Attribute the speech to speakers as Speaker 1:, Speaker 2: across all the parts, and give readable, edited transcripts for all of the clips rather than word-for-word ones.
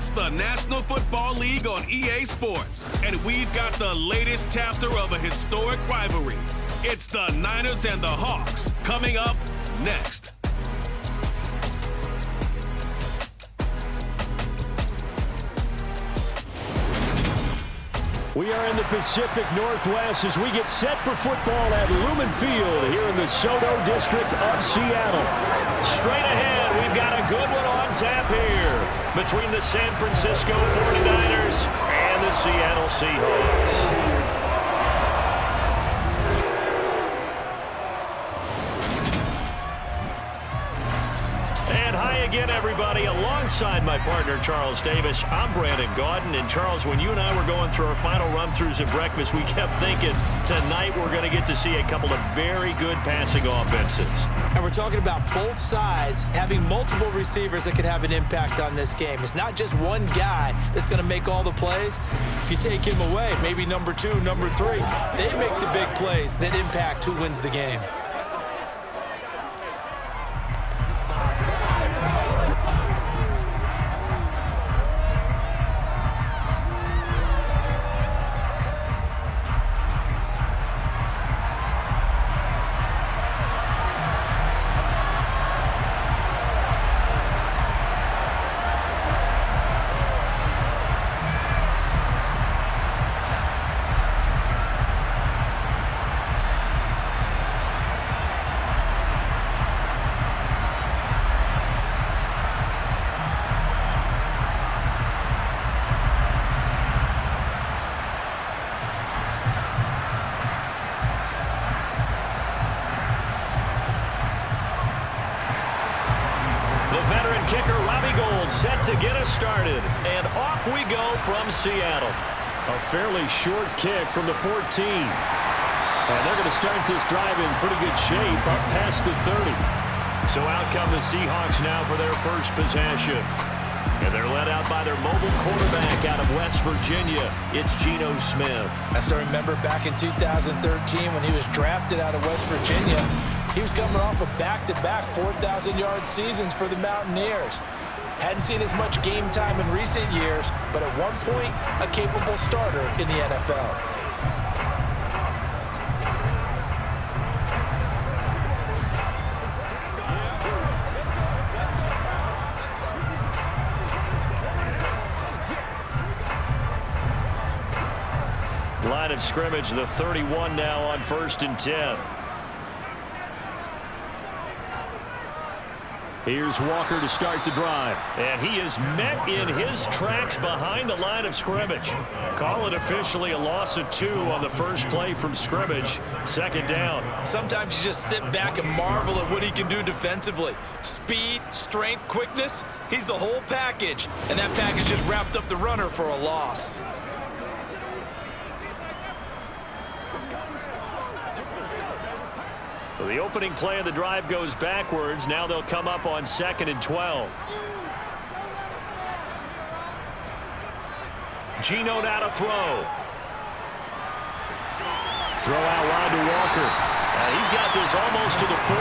Speaker 1: It's the National Football League on EA Sports, and we've got the latest chapter of a historic rivalry. It's the Niners and the Hawks coming up next.
Speaker 2: We are in the Pacific Northwest as we get set for football at Lumen Field here in the Soto District of Seattle. Straight ahead, we've got a good one on tap here between the San Francisco 49ers and the Seattle Seahawks. Again, everybody, alongside my partner, Charles Davis, I'm Brandon Gaudin. And, Charles, when you and I were going through our final run-throughs at breakfast, we kept thinking tonight we're going to get to see a couple of very good passing offenses.
Speaker 3: And we're talking about both sides having multiple receivers that could have an impact on this game. It's not just one guy that's going to make all the plays. If you take him away, maybe number 2, number 3, they make the big plays that impact who wins the game.
Speaker 2: Set to get us started, and off we go from Seattle. A fairly short kick from the 14. And they're going to start this drive in pretty good shape up past the 30. So out come the Seahawks now for their first possession. And they're led out by their mobile quarterback out of West Virginia. It's Geno Smith.
Speaker 3: I still remember back in 2013 when he was drafted out of West Virginia. He was coming off of back-to-back 4,000-yard seasons for the Mountaineers. Hadn't seen as much game time in recent years, but at one point, a capable starter in the NFL.
Speaker 2: Line of scrimmage, the 31 now on 1st and 10. Here's Walker to start the drive. And he is met in his tracks behind the line of scrimmage. Call it officially a loss of 2 on the first play from scrimmage. 2nd down.
Speaker 3: Sometimes you just sit back and marvel at what he can do defensively. Speed, strength, quickness. He's the whole package. And that package just wrapped up the runner for a loss.
Speaker 2: So the opening play of the drive goes backwards. Now they'll come up on 2nd and 12. Geno now to throw. Throw out wide to Walker. And he's got this almost to the 40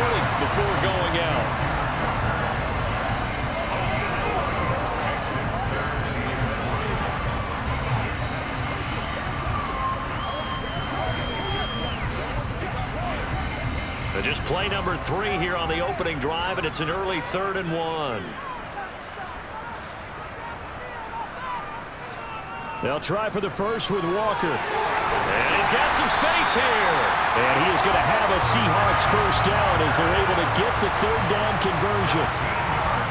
Speaker 2: before going out. Just play number 3 here on the opening drive, and it's an early 3rd and 1. They'll try for the first with Walker. And he's got some space here. And he is going to have a Seahawks first down as they're able to get the 3rd down conversion.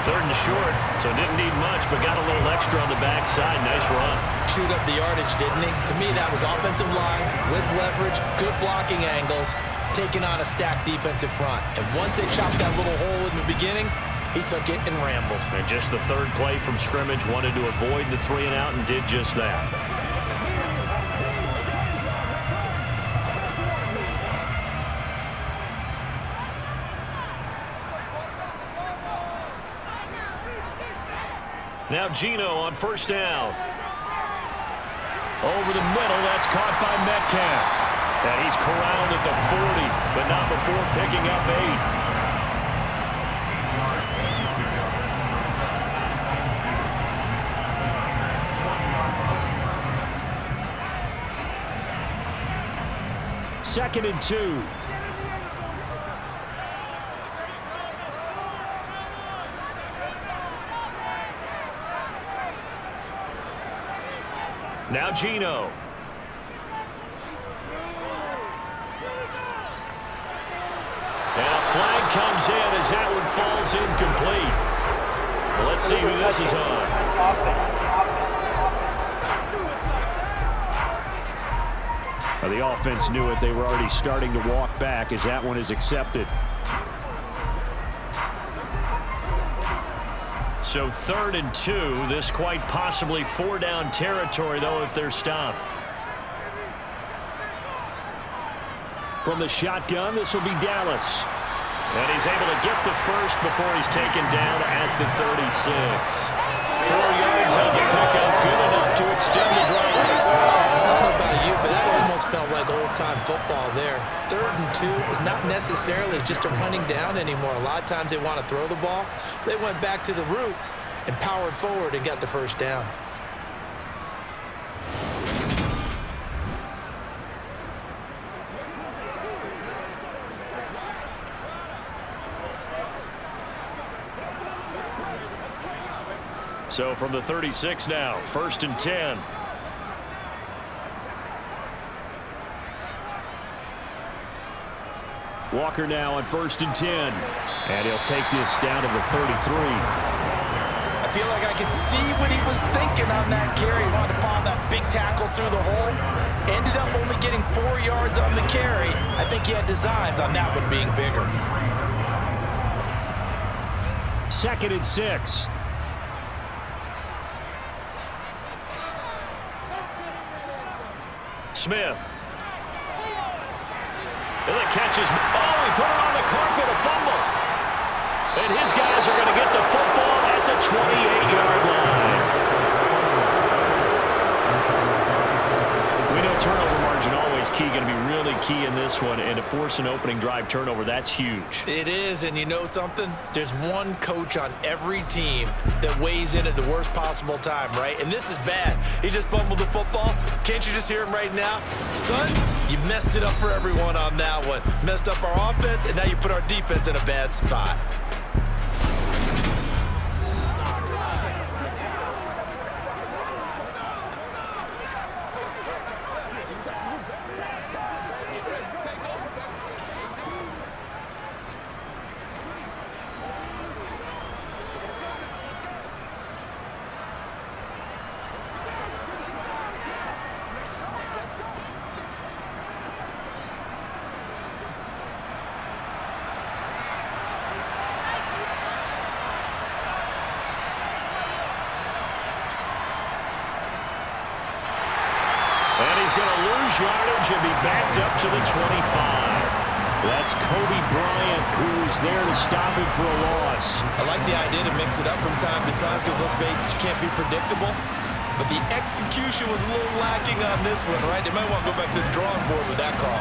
Speaker 2: 3rd and short, so didn't need much, but got a little extra on the backside. Nice run.
Speaker 3: Chewed up the yardage, didn't he? To me, that was offensive line with leverage, good blocking angles, taking on a stacked defensive front. And once they chopped that little hole in the beginning, he took it and rambled.
Speaker 2: And just the 3rd play from scrimmage, wanted to avoid the 3 and out and did just that. Now Geno on 1st down. Over the middle, that's caught by Metcalf. And he's corralled at the 40, but not before picking up 8. 2nd and 2. Now Geno. And a flag comes in as that one falls incomplete. Well, let's see who this is on. Well, the offense knew it. They were already starting to walk back as that one is accepted. So 3rd and 2. This quite possibly 4-down territory, though, if they're stopped. From the shotgun, this will be Dallas. And he's able to get the first before he's taken down at the 36. 4 yards on the pickup, good enough to extend the drive.
Speaker 3: I don't know about you, but that almost felt like old-time football there. 3rd and 2 is not necessarily just a running down anymore. A lot of times they want to throw the ball. They went back to the roots and powered forward and got the first down.
Speaker 2: So from the 36 now, 1st and 10. Walker now on 1st and 10. And he'll take this down to the 33.
Speaker 3: I feel like I could see what he was thinking on that carry. He wanted to follow that big tackle through the hole. Ended up only getting 4 yards on the carry. I think he had designs on that one being bigger.
Speaker 2: 2nd and 6. Smith. And the catch is, oh, he put it on the carpet, a fumble. And his guys are going to get the football at the 28-yard line. We know turnover margin always key, going to be really key in this one. And to force an opening drive turnover, that's huge.
Speaker 3: It is, and you know something? There's one coach on every team that weighs in at the worst possible time, right? And this is bad. He just fumbled the football. Can't you just hear him right now? Son, you messed it up for everyone on that one. Messed up our offense, and now you put our defense in a bad spot.
Speaker 2: Yardage and be backed up to the 25. That's Kobe Bryant, who was there to stop him for a loss.
Speaker 3: I like the idea to mix it up from time to time because, let's face it, you can't be predictable. But the execution was a little lacking on this one, right? They might want to go back to the drawing board with that call.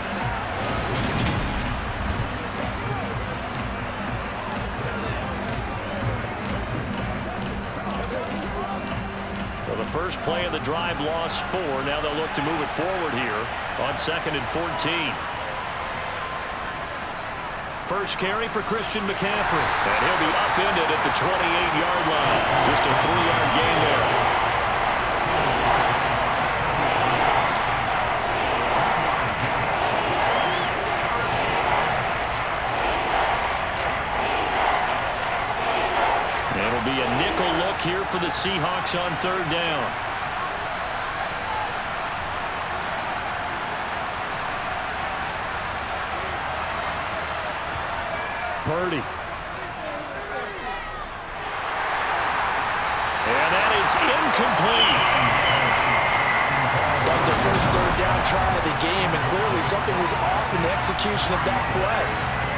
Speaker 2: The first play of the drive lost 4. Now they'll look to move it forward here on 2nd and 14. First carry for Christian McCaffrey. And he'll be upended at the 28-yard line. Just a 3-yard gain there. It'll be a nickel look here for the Seahawks on 3rd down. Purdy. And that is incomplete.
Speaker 3: That was their first 3rd down try of the game, and clearly something was off in the execution of that play.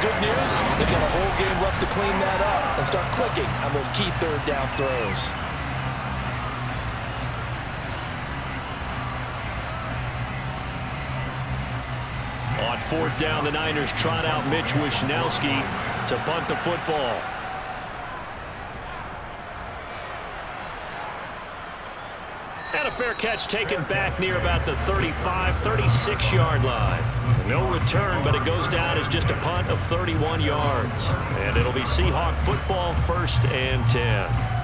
Speaker 3: Good news, they've got a whole game left to clean that up and start clicking on those key 3rd down throws.
Speaker 2: On 4th down, the Niners trot out Mitch Wishnowsky to punt the football. And a fair catch taken back near about the 35, 36-yard line. No return, but it goes down as just a punt of 31 yards. And it'll be Seahawk football, 1st and 10.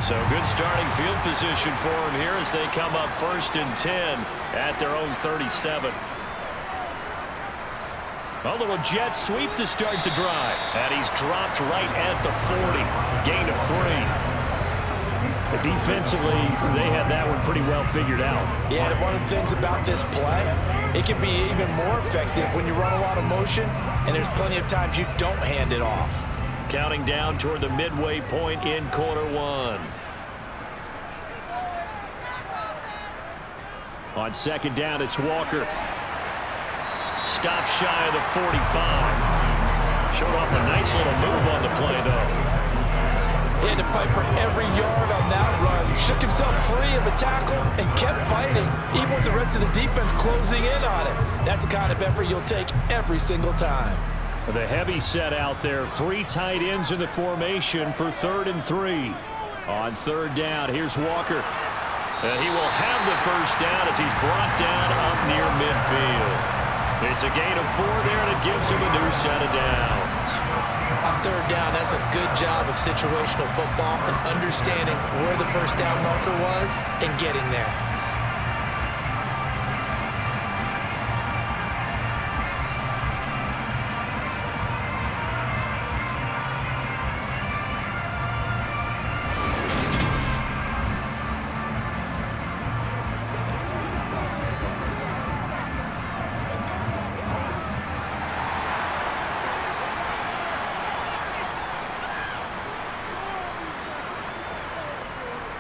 Speaker 2: So good starting field position for him here as they come up 1st and 10 at their own 37. A little jet sweep to start the drive. And he's dropped right at the 40. Gain of 3. But defensively, they had that one pretty well figured out.
Speaker 3: Yeah, and one of the things about this play, it can be even more effective when you run a lot of motion, and there's plenty of times you don't hand it off.
Speaker 2: Counting down toward the midway point in quarter 1. On 2nd down, it's Walker. Stop shy of the 45. Showed off a nice little move on the play, though.
Speaker 3: He had to fight for every yard on that run. Shook himself free of a tackle and kept fighting, even with the rest of the defense closing in on it. That's the kind of effort you'll take every single time.
Speaker 2: The heavy set out there. 3 tight ends in the formation for 3rd and 3. On 3rd down, here's Walker. And he will have the 1st down as he's brought down up near midfield. It's a gain of 4 there, and it gives him a new set of downs.
Speaker 3: On 3rd down, that's a good job of situational football and understanding where the 1st down marker was and getting there.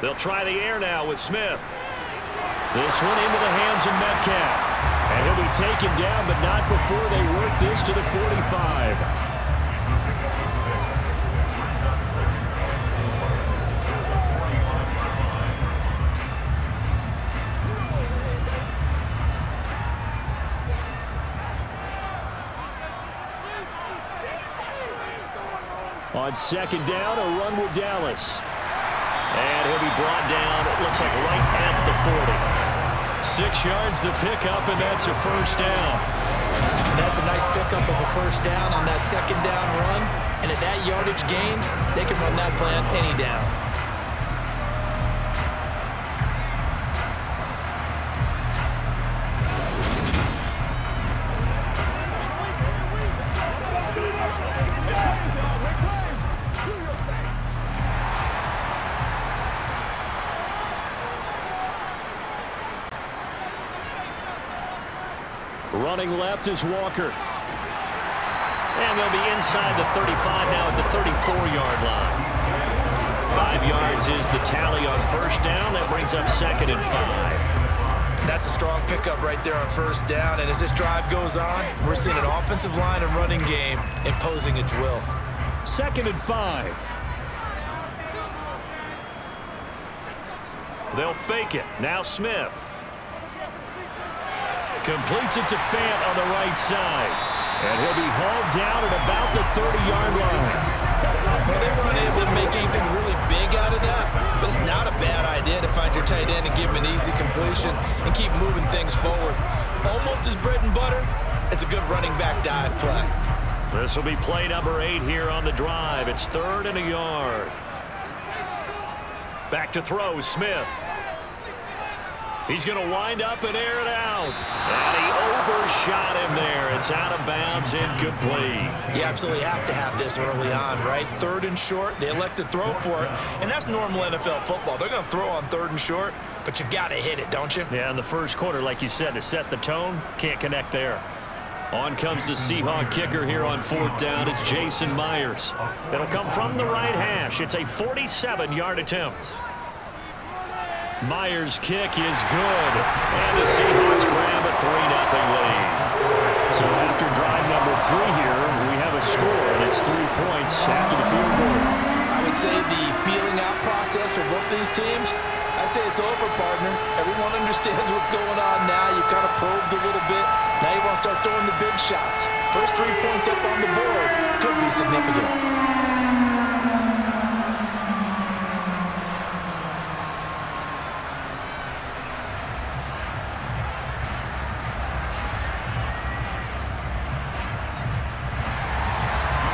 Speaker 2: They'll try the air now with Smith. This one into the hands of Metcalf. And he'll be taken down, but not before they work this to the 45. On 2nd down, a run with Dallas. And he'll be brought down, it looks like right at the 40. 6 yards the pickup, and that's a 1st down.
Speaker 3: And that's a nice pickup of a 1st down on that 2nd down run. And at that yardage gained, they can run that play on any down.
Speaker 2: Running left is Walker. And they'll be inside the 35 now at the 34-yard line. 5 yards is the tally on 1st down. That brings up 2nd and 5.
Speaker 3: That's a strong pickup right there on 1st down. And as this drive goes on, we're seeing an offensive line and running game imposing its will.
Speaker 2: 2nd and 5. They'll fake it. Now Smith. Completes it to Fant on the right side. And he'll be hauled down at about the 30-yard line.
Speaker 3: Well, they weren't able to make anything really big out of that, but it's not a bad idea to find your tight end and give him an easy completion and keep moving things forward. Almost as bread and butter as a good running back dive play.
Speaker 2: This will be play number 8 here on the drive. It's 3rd and a yard. Back to throw, Smith. He's going to wind up and air it out. And he overshot him there. It's out of bounds, incomplete.
Speaker 3: You absolutely have to have this early on, right? 3rd and short, they elect to throw for it. And that's normal NFL football. They're going to throw on 3rd and short, but you've got to hit it, don't you?
Speaker 2: Yeah, in the first quarter, like you said, to set the tone, can't connect there. On comes the Seahawk kicker here on 4th down. It's Jason Myers. It'll come from the right hash. It's a 47-yard attempt. Myers' kick is good, and the Seahawks grab a 3-0 lead. So after drive number 3 here, we have a score, and it's 3 points after the field goal.
Speaker 3: I would say the feeling out process for both these teams, I'd say it's over, partner. Everyone understands what's going on now. You kind of probed a little bit. Now you want to start throwing the big shots. First 3 points up on the board could be significant.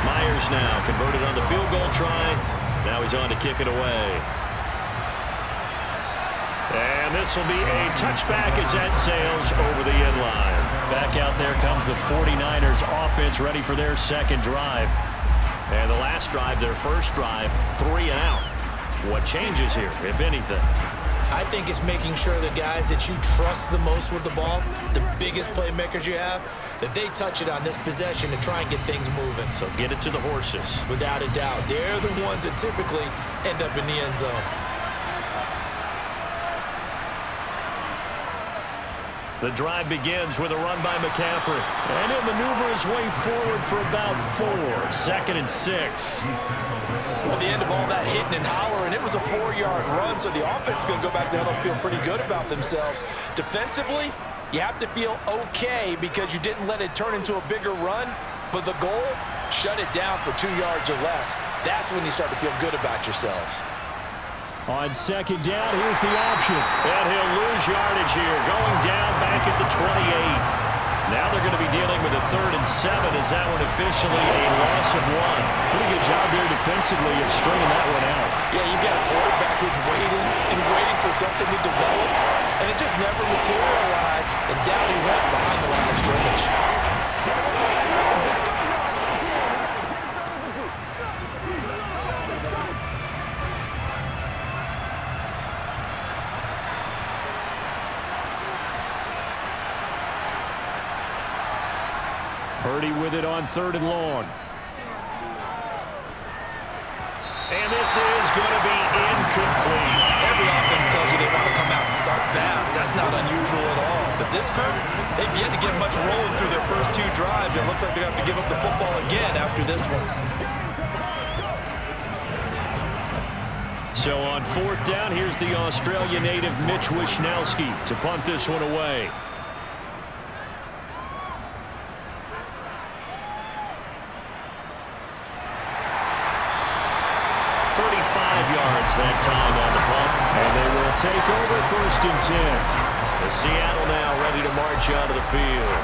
Speaker 2: Myers now converted on the field goal try. Now he's on to kick it away. And this will be a touchback as that sails over the end line. Back out there comes the 49ers offense ready for their second drive. And the last drive, their first drive, 3 and out. What changes here, if anything?
Speaker 3: I think it's making sure the guys that you trust the most with the ball, the biggest playmakers you have, that they touch it on this possession to try and get things moving.
Speaker 2: So get it to the horses.
Speaker 3: Without a doubt. They're the ones that typically end up in the end zone.
Speaker 2: The drive begins with a run by McCaffrey. And he'll maneuver his way forward for about 4. 2nd and 6.
Speaker 3: At the end of all that hitting and hollering, it was a 4-yard run, so the offense is going to go back there and feel pretty good about themselves. Defensively, you have to feel okay because you didn't let it turn into a bigger run, but the goal, shut it down for 2 yards or less. That's when you start to feel good about yourselves.
Speaker 2: On 2nd down, here's the option. And he'll lose yardage here, going down back at the 28. Now they're going to be dealing with a 3rd and 7 as that one officially a loss of 1. Pretty good job there defensively of stringing that one out.
Speaker 3: Yeah, you've got a quarterback who's waiting and waiting for something to develop, and it just never materialized, and down he went behind the line of scrimmage.
Speaker 2: Purdy with it on 3rd and long. And this is going to be incomplete.
Speaker 3: Every offense tells you they want to come out and start fast. That's not unusual at all. But this group, they've yet to get much rolling through their first 2 drives. It looks like they're going to have to give up the football again after this one.
Speaker 2: So on 4th down, here's the Australia native Mitch Wishnowski to punt this one away. That time on the punt, and they will take over 1st and 10. The Seattle now ready to march out of the field.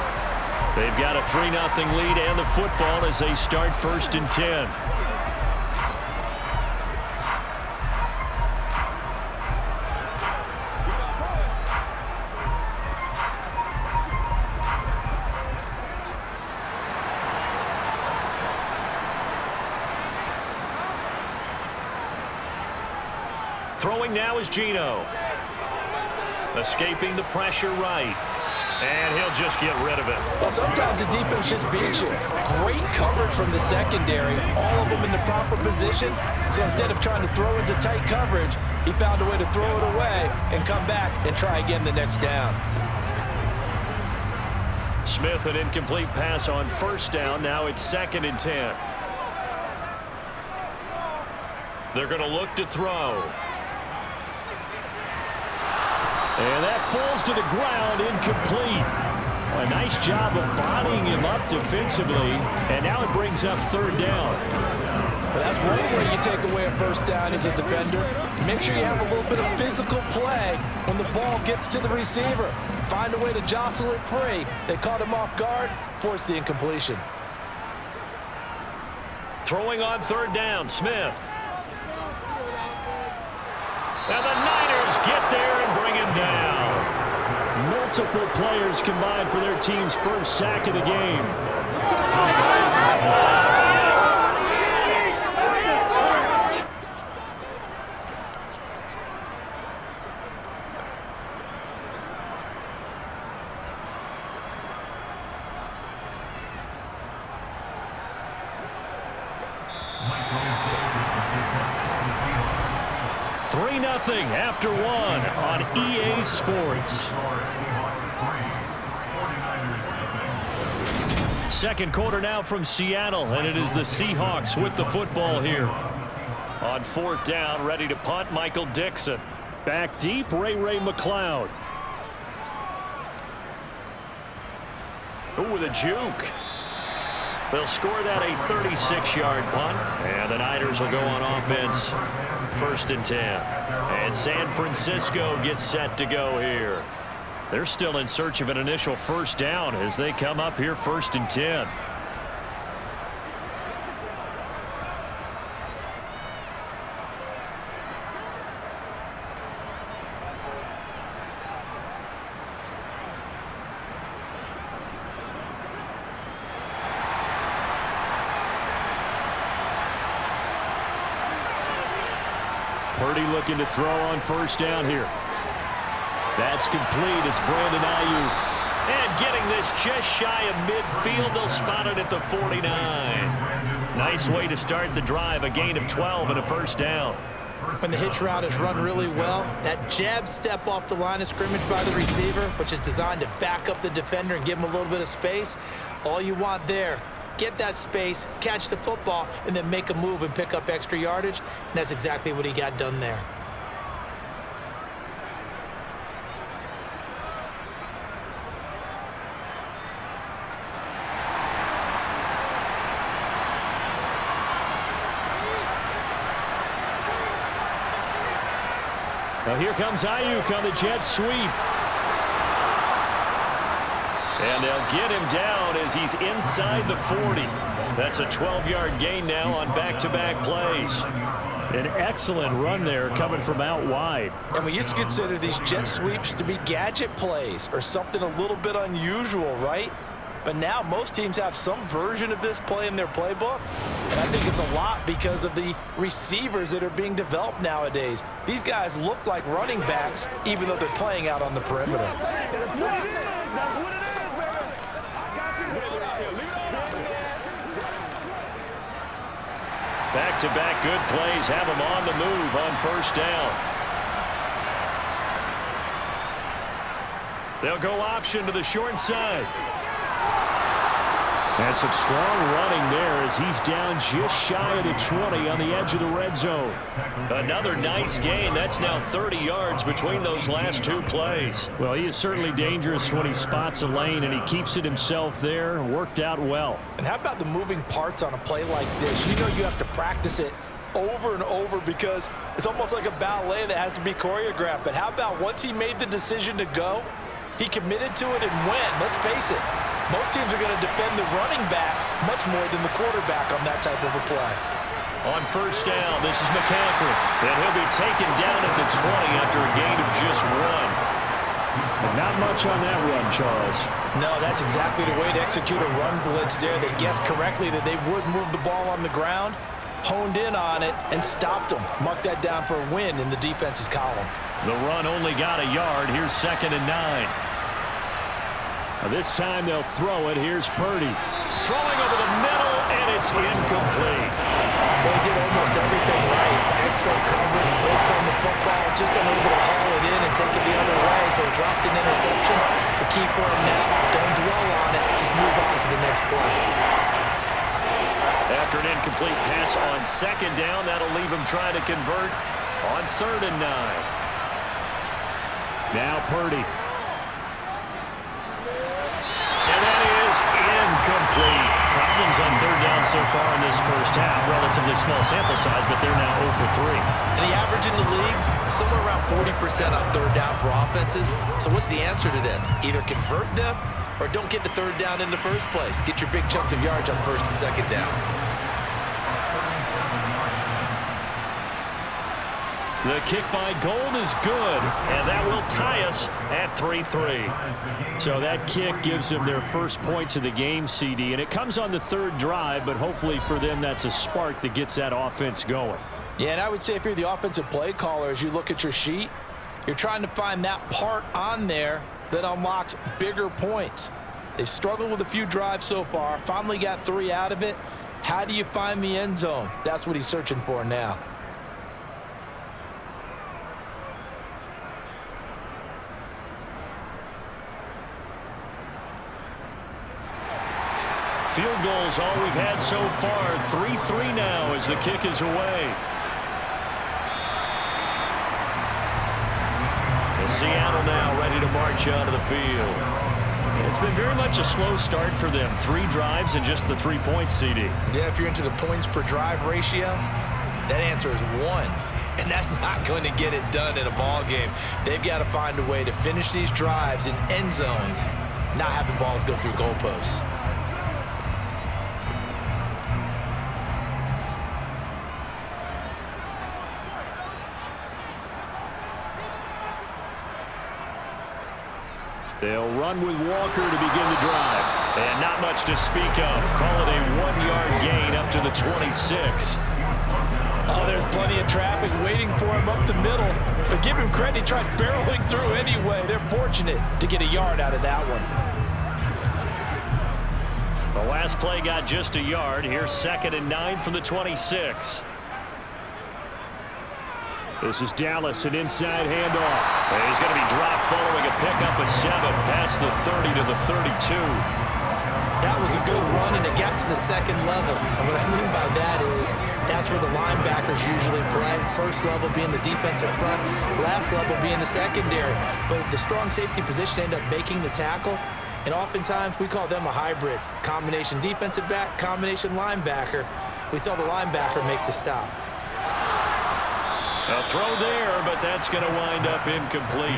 Speaker 2: They've got a 3-0 lead and the football as they start 1st and 10. Throwing now is Geno. Escaping the pressure right. And he'll just get rid of it.
Speaker 3: Well, sometimes the defense just beats you. Great coverage from the secondary. All of them in the proper position. So instead of trying to throw into tight coverage, he found a way to throw it away and come back and try again the next down.
Speaker 2: Smith, an incomplete pass on 1st down. Now it's 2nd and 10. They're going to look to throw. And that falls to the ground, incomplete. A nice job of bodying him up defensively, and now it brings up 3rd down.
Speaker 3: Well, that's one way you take away a 1st down as a defender. Make sure you have a little bit of physical play when the ball gets to the receiver. Find a way to jostle it free. They caught him off guard, forced the incompletion.
Speaker 2: Throwing on 3rd down, Smith. And the Niners get there and bring him down. Multiple players combined for their team's first sack of the game. After 1 on EA Sports. 2nd quarter now from Seattle, and it is the Seahawks with the football here. On 4th down, ready to punt, Michael Dixon. Back deep, Ray McLeod. Ooh, with a juke. They'll score that a 36-yard punt, and the Niners will go on offense. 1st and 10. And San Francisco gets set to go here. They're still in search of an initial first down as they come up here 1st and 10. Purdy looking to throw on first down here. That's complete. It's Brandon Ayuk. And getting this just shy of midfield. They'll spot it at the 49. Nice way to start the drive. A gain of 12 and a first down.
Speaker 3: When the hitch route is run really well, that jab step off the line of scrimmage by the receiver, which is designed to back up the defender and give him a little bit of space, all you want there, get that space, catch the football, and then make a move and pick up extra yardage. And that's exactly what he got done there.
Speaker 2: Now here comes Ayuk on the jet sweep. And they'll get him down as he's inside the 40. That's a 12-yard gain now on back-to-back plays. An excellent run there coming from out wide.
Speaker 3: And we used to consider these jet sweeps to be gadget plays or something a little bit unusual, right? But now most teams have some version of this play in their playbook. And I think it's a lot because of the receivers that are being developed nowadays. These guys look like running backs even though they're playing out on the perimeter.
Speaker 4: That's what it is. That's what it is.
Speaker 2: Back-to-back good plays have him on the move on first down. They'll go option to the short side. And some strong running there as he's down just shy of the 20 on the edge of the red zone. Another nice gain. That's now 30 yards between those last two plays. Well, he is certainly dangerous when he spots a lane, and he keeps it himself there. Worked out well.
Speaker 3: And how about the moving parts on a play like this? You know you have to practice it over and over because it's almost like a ballet that has to be choreographed. But how about once he made the decision to go, he committed to it and went. Let's face it. Most teams are going to defend the running back much more than the quarterback on that type of a play.
Speaker 2: On first down, this is McCaffrey. And he'll be taken down at the 20 after a gain of just one. But not much on that run, Charles.
Speaker 3: No, that's exactly the way to execute a run blitz there. They guessed correctly that they would move the ball on the ground, honed in on it, and stopped them. Mark that down for a win in the defense's column.
Speaker 2: The run only got a yard. Here's 2nd and 9. This time they'll throw it. Here's Purdy. Throwing over the middle, and it's incomplete.
Speaker 3: They did almost everything right. Excellent coverage, breaks on the football, just unable to haul it in and take it the other way, so he dropped an interception. The key for him now, don't dwell on it, just move on to the next play.
Speaker 2: After an incomplete pass on 2nd down, that'll leave him trying to convert on 3rd and 9. Now Purdy. Incomplete. Problems on 3rd down so far in this first half. Relatively small sample size, but they're now 0 for 3.
Speaker 3: And the average in the league, somewhere around 40% on 3rd down for offenses. So what's the answer to this? Either convert them or don't get to 3rd down in the first place. Get your big chunks of yards on 1st and 2nd down.
Speaker 2: The kick by Gold is good, and that will tie us at 3-3. So that kick gives them their first points of the game, CD, and it comes on the 3rd drive, but hopefully for them that's a spark that gets that offense going.
Speaker 3: Yeah, and I would say if you're the offensive play caller, as you look at your sheet, you're trying to find that part on there that unlocks bigger points. They've struggled with a few drives so far, finally got 3 out of it. How do you find the end zone? That's what he's searching for now.
Speaker 2: Field goals all we've had so far. 3-3 now as the kick is away. Seattle now ready to march onto the field. It's been very much a slow start for them. 3 drives and just the 3 points, CD.
Speaker 3: Yeah, if you're into the points per drive ratio, that answer is 1. And that's not going to get it done in a ball game. They've got to find a way to finish these drives in end zones, not having balls go through goalposts.
Speaker 2: They'll run with Walker to begin the drive. And not much to speak of. Call it a 1-yard gain up to the 26.
Speaker 3: Oh, there's plenty of traffic waiting for him up the middle. But give him credit, he tried barreling through anyway. They're fortunate to get a yard out of that one.
Speaker 2: The last play got just a yard. Here's 2nd and 9 from the 26. This is Dallas, an inside handoff. And he's going to be dropped following a pickup of 7 past the 30 to the 32.
Speaker 3: That was a good run, and it got to the 2nd level. And what I mean by that is that's where the linebackers usually play. First level being the defensive front, last level being the secondary. But the strong safety position ended up making the tackle. And oftentimes we call them a hybrid. Combination defensive back, combination linebacker. We saw the linebacker make the stop.
Speaker 2: A throw there, but that's going to wind up incomplete.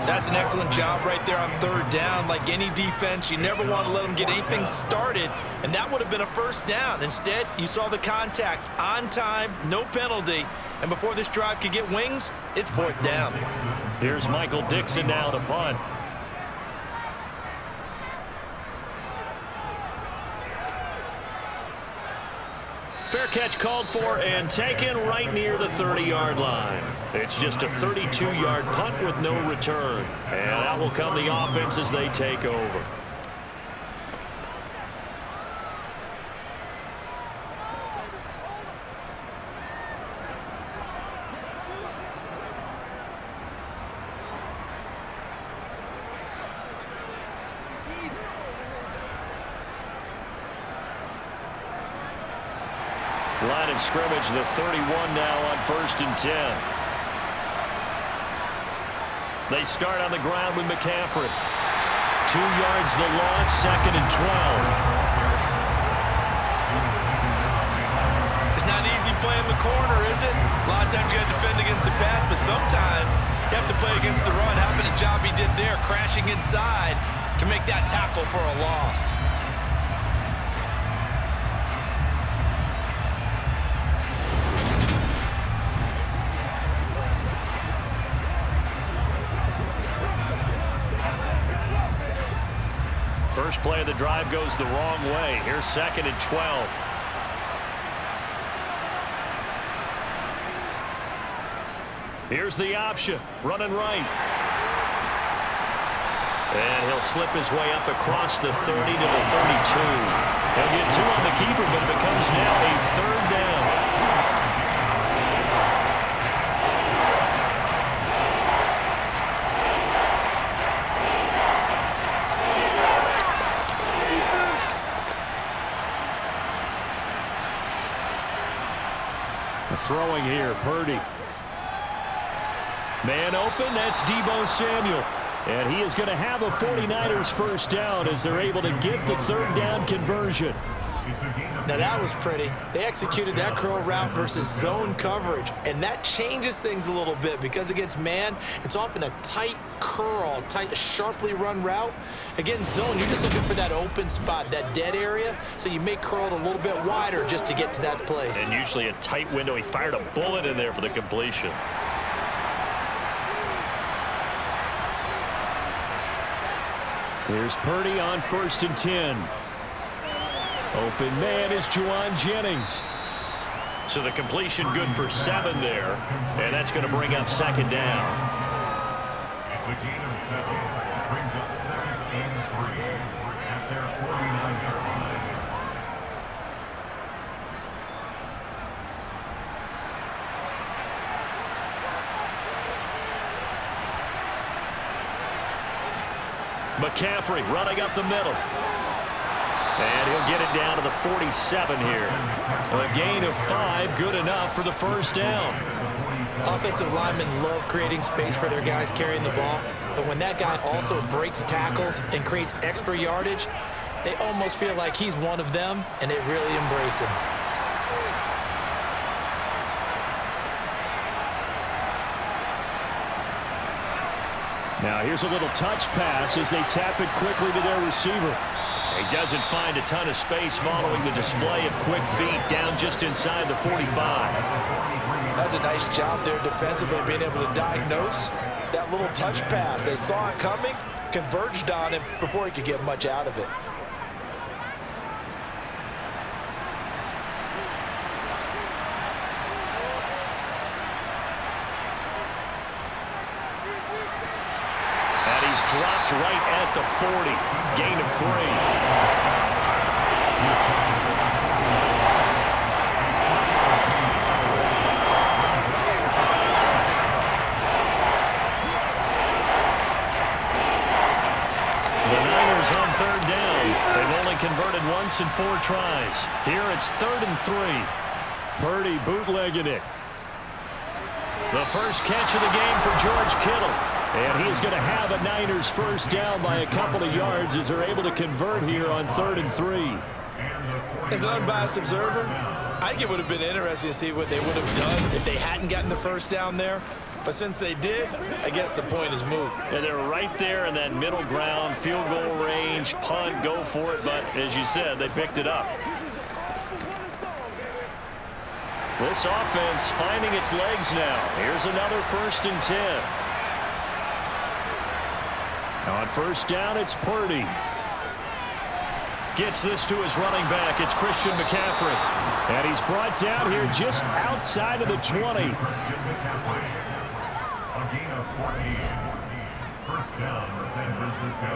Speaker 3: That's an excellent job right there on 3rd down. Like any defense, you never want to let them get anything started, and that would have been a 1st down. Instead, you saw the contact on time, no penalty, and before this drive could get wings, it's 4th down.
Speaker 2: Here's Michael Dixon now to punt. Fair catch called for and taken right near the 30-yard line. It's just a 32-yard punt with no return. And that will come the offense as they take over. Line of scrimmage, the 31 now on 1st and 10. They start on the ground with McCaffrey. 2 yards the loss, 2nd and 12.
Speaker 3: It's not easy playing the corner, is it? A lot of times you got to defend against the pass, but sometimes you have to play against the run. How about a job he did there, crashing inside to make that tackle for a loss?
Speaker 2: First play of the drive goes the wrong way. Here's 2nd and 12. Here's the option. Running right. And he'll slip his way up across the 30 to the 32. He'll get 2 on the keeper, but it becomes now a 3rd down. Throwing here, Purdy. Man open, that's Deebo Samuel. And he is going to have a 49ers 1st down as they're able to get the 3rd down conversion.
Speaker 3: Now that was pretty. They executed that curl route versus zone coverage, and that changes things a little bit because against man, it's often a tight curl, tight, sharply run route. Against zone, you're just looking for that open spot, that dead area, so you may curl it a little bit wider just to get to that place.
Speaker 2: And usually a tight window. He fired a bullet in there for the completion. Here's Purdy on 1st and 10. Open man is Juwan Jennings. So the completion good for 7 there. And that's going to bring up 2nd down.
Speaker 5: It's a gain of 7. Brings up 2nd and 3 at their 49-yard line.
Speaker 2: McCaffrey running up the middle. And he'll get it down to the 47 here. A gain of 5, good enough for the 1st down.
Speaker 3: Offensive linemen love creating space for their guys carrying the ball, but when that guy also breaks tackles and creates extra yardage, they almost feel like he's one of them, and they really embrace him.
Speaker 2: Now here's a little touch pass as they tap it quickly to their receiver. He doesn't find a ton of space following the display of quick feet down just inside the 45.
Speaker 3: That's a nice job there defensively, being able to diagnose that little touch pass. They saw it coming, converged on him before he could get much out of it.
Speaker 2: And he's dropped right at the 40. Gain of 3. On third down. They've only converted once in 4 tries. Here it's 3rd and 3. Purdy bootlegging it. The first catch of the game for George Kittle. And he is going to have a Niners first down by a couple of yards as they're able to convert here on 3rd and 3.
Speaker 3: As an unbiased observer, I think it would have been interesting to see what they would have done if they hadn't gotten the first down there. But since they did, I guess the point is moved.
Speaker 2: Yeah, they're right there in that middle ground, field goal range, punt, go for it. But as you said, they picked it up. This offense finding its legs now. Here's another 1st and 10. On first down, it's Purdy. Gets this to his running back. It's Christian McCaffrey. And he's brought down here just outside of the 20.
Speaker 5: A gain of 14. First down, San Francisco.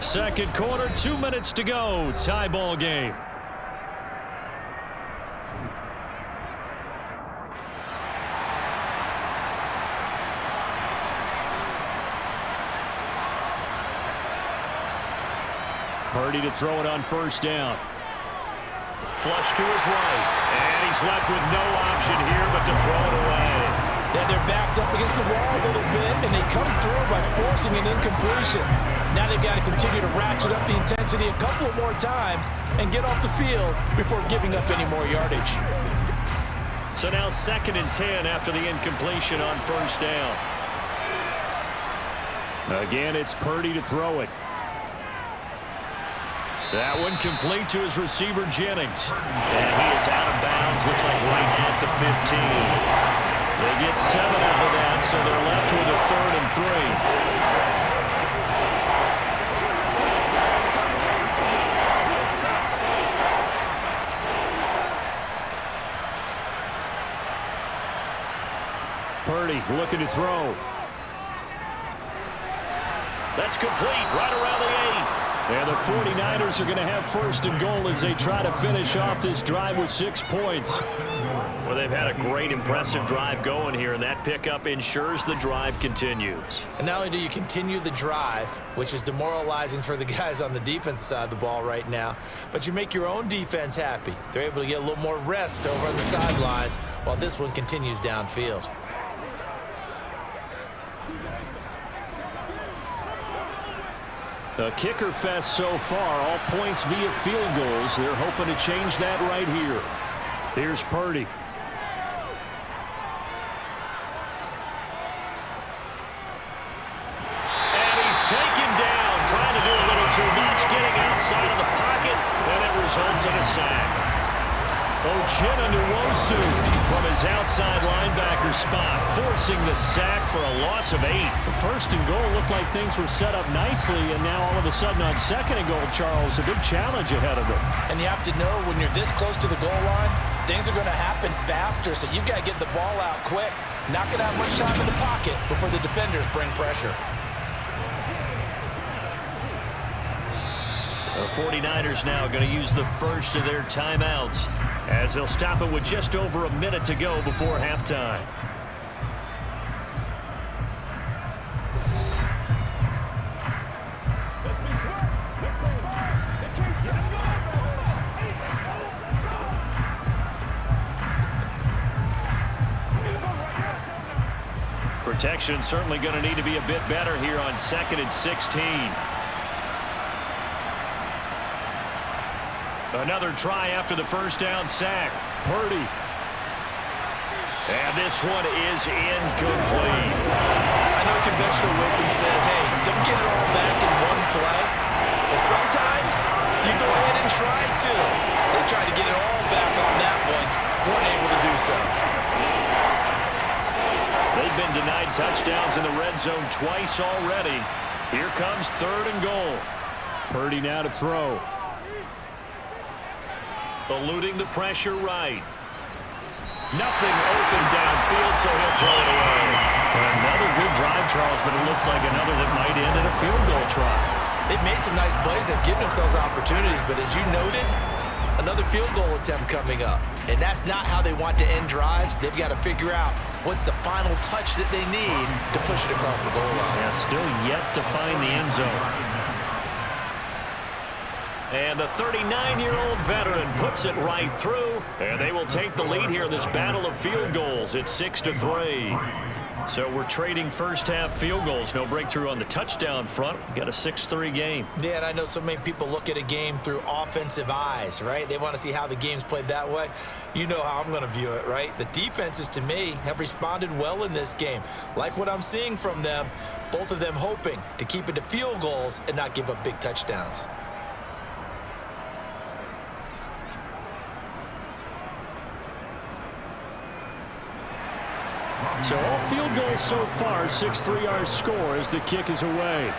Speaker 2: Second quarter, 2 minutes to go. Tie ball game. Purdy to throw it on first down. Flush to his right. And he's left with no option here but to throw it away.
Speaker 3: Yeah, their backs up against the wall a little bit, and they come through by forcing an incompletion. Now they've got to continue to ratchet up the intensity a couple of more times and get off the field before giving up any more yardage.
Speaker 2: So now 2nd and 10 after the incompletion on first down. Again, it's Purdy to throw it. That one complete to his receiver, Jennings. And he is out of bounds, looks like right at the 15. They get 7 out of that, so they're left with a 3rd and 3. Purdy looking to throw. That's complete right around the 8. And the 49ers are going to have 1st and goal as they try to finish off this drive with 6 points. Well, they've had a great, impressive drive going here, and that pickup ensures the drive continues.
Speaker 3: And not only do you continue the drive, which is demoralizing for the guys on the defensive side of the ball right now, but you make your own defense happy. They're able to get a little more rest over on the sidelines while this one continues downfield.
Speaker 2: A kicker fest so far, all points via field goals. They're hoping to change that right here. Here's Purdy. And he's taken down, trying to do a little too much, getting outside of the pocket, and it results in a sack. Uchenna Nwosu from his outside linebacker spot, forcing the sack for a loss of 8. The 1st and goal looked like things were set up nicely, and now all of a sudden on 2nd and goal, Charles, a big challenge ahead of them.
Speaker 3: And you have to know when you're this close to the goal line, things are going to happen faster, so you've got to get the ball out quick, not going to have much time in the pocket before the defenders bring pressure.
Speaker 2: The 49ers now going to use the first of their timeouts as they'll stop it with just over a minute to go before halftime. Protection certainly going to need to be a bit better here on 2nd and 16. Another try after the first down sack. Purdy. And this one is incomplete.
Speaker 3: I know conventional wisdom says, hey, don't get it all back in one play. But sometimes you go ahead and try to. They tried to get it all back on that one. Weren't able to do so.
Speaker 2: They've been denied touchdowns in the red zone twice already. Here comes 3rd and goal. Purdy now to throw. Eluding the pressure right. Nothing open downfield, so he'll throw it away. Another good drive, Charles, but it looks like another that might end in a field goal try.
Speaker 3: They've made some nice plays. They've given themselves opportunities, but as you noted, another field goal attempt coming up. And that's not how they want to end drives. They've got to figure out what's the final touch that they need to push it across the goal line.
Speaker 2: Yeah, still yet to find the end zone. And the 39-year-old veteran puts it right through. And they will take the lead here in this battle of field goals. It's 6-3. So we're trading first-half field goals. No breakthrough on the touchdown front. Got a 6-3 game.
Speaker 3: Yeah, and I know so many people look at a game through offensive eyes, right? They want to see how the game's played that way. You know how I'm going to view it, right? The defenses, to me, have responded well in this game. Like what I'm seeing from them, both of them hoping to keep it to field goals and not give up big touchdowns.
Speaker 2: So all field goals so far, 6-3 our score as the kick is away.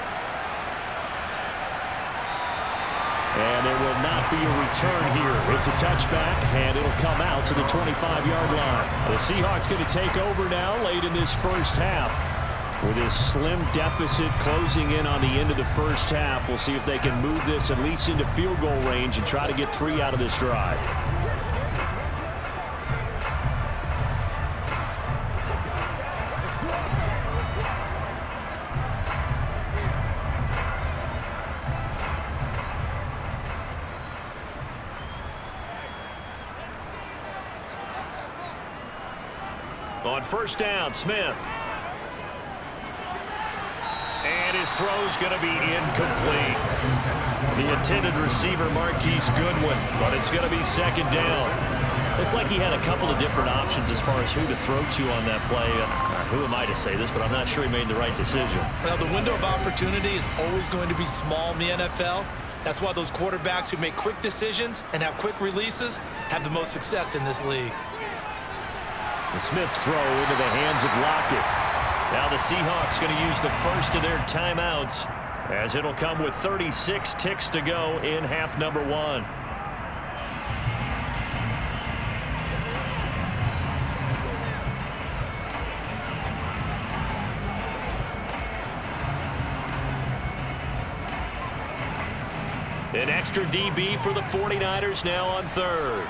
Speaker 2: And there will not be a return here. It's a touchback, and it'll come out to the 25-yard line. The Seahawks going to take over now late in this first half. With this slim deficit closing in on the end of the first half, we'll see if they can move this at least into field goal range and try to get 3 out of this drive. On first down, Smith. And his throw's going to be incomplete. The intended receiver, Marquise Goodwin, but it's going to be 2nd down. Looked like he had a couple of different options as far as who to throw to on that play. Who am I to say this, but I'm not sure he made the right decision.
Speaker 3: Well, the window of opportunity is always going to be small in the NFL. That's why those quarterbacks who make quick decisions and have quick releases have the most success in this league.
Speaker 2: The Smith's throw into the hands of Lockett. Now the Seahawks going to use the first of their timeouts as it'll come with 36 ticks to go in half number 1. An extra DB for the 49ers now on 3rd.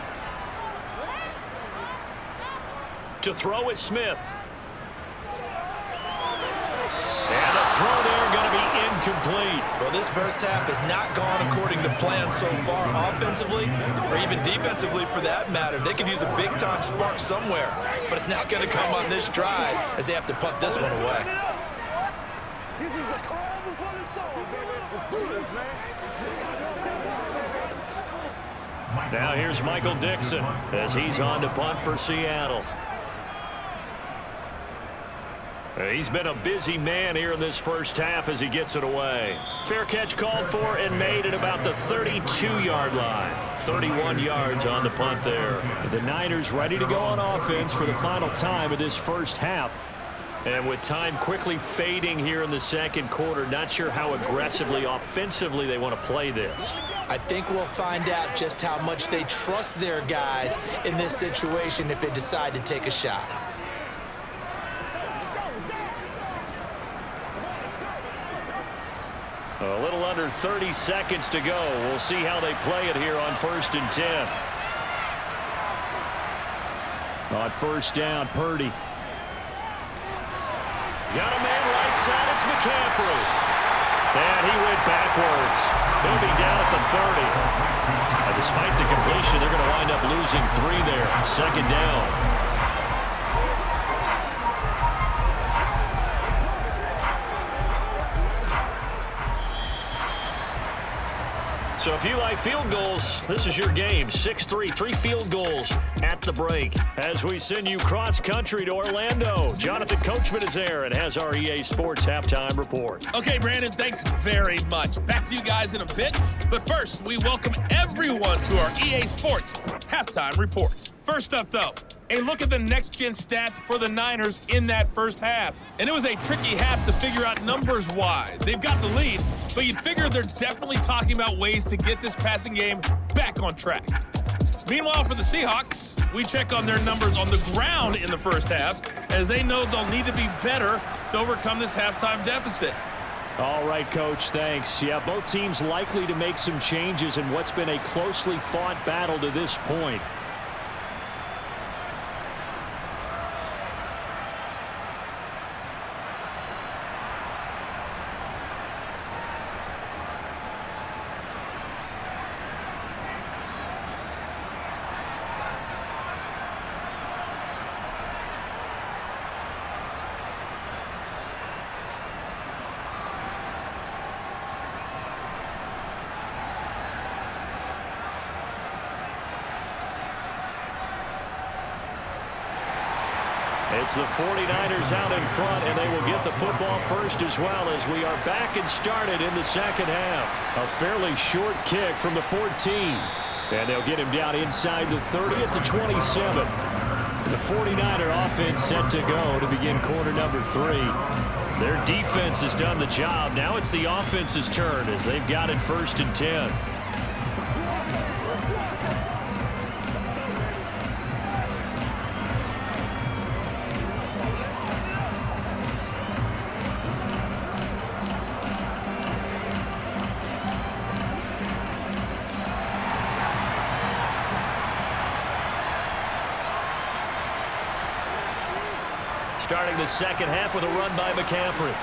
Speaker 2: To throw is Smith. And the throw there going to be incomplete.
Speaker 3: Well, this first half has not gone according to plan so far offensively or even defensively for that matter. They could use a big-time spark somewhere, but it's not going to come on this drive as they have to punt this one away.
Speaker 4: This is the calm before the storm, baby. Let's do this, man.
Speaker 2: Now here's Michael Dixon as he's on to punt for Seattle. He's been a busy man here in this first half as he gets it away. Fair catch called for and made at about the 32-yard line. 31 yards on the punt there. The Niners ready to go on offense for the final time of this first half. And with time quickly fading here in the second quarter, not sure how aggressively, offensively they want to play this.
Speaker 3: I think we'll find out just how much they trust their guys in this situation if they decide to take a shot.
Speaker 2: A little under 30 seconds to go. We'll see how they play it here on 1st and 10. On 1st down, Purdy. Got a man right side. It's McCaffrey. And he went backwards. He'll be down at the 30. Despite the completion, they're going to wind up losing 3 there. 2nd down. So if you like field goals, this is your game. 6-3, 3 field goals at the break. As we send you cross-country to Orlando, Jonathan Coachman is there and has our EA Sports halftime report.
Speaker 6: Okay, Brandon, thanks very much. Back to you guys in a bit. But first, we welcome everyone to our EA Sports halftime report. First up, though, a look at the next-gen stats for the Niners in that first half. And it was a tricky half to figure out numbers-wise. They've got the lead, but you'd figure they're definitely talking about ways to get this passing game back on track. Meanwhile, for the Seahawks, we check on their numbers on the ground in the first half, as they know they'll need to be better to overcome this halftime deficit.
Speaker 2: All right, Coach, thanks. Yeah, both teams likely to make some changes in what's been a closely fought battle to this point. It's the 49ers out in front, and they will get the football first as well as we are back and started in the second half. A fairly short kick from the 14. And they'll get him down inside the 30 at the 27. The 49er offense set to go to begin quarter number 3. Their defense has done the job. Now it's the offense's turn as they've got it 1st and 10. Starting the second half with a run by McCaffrey.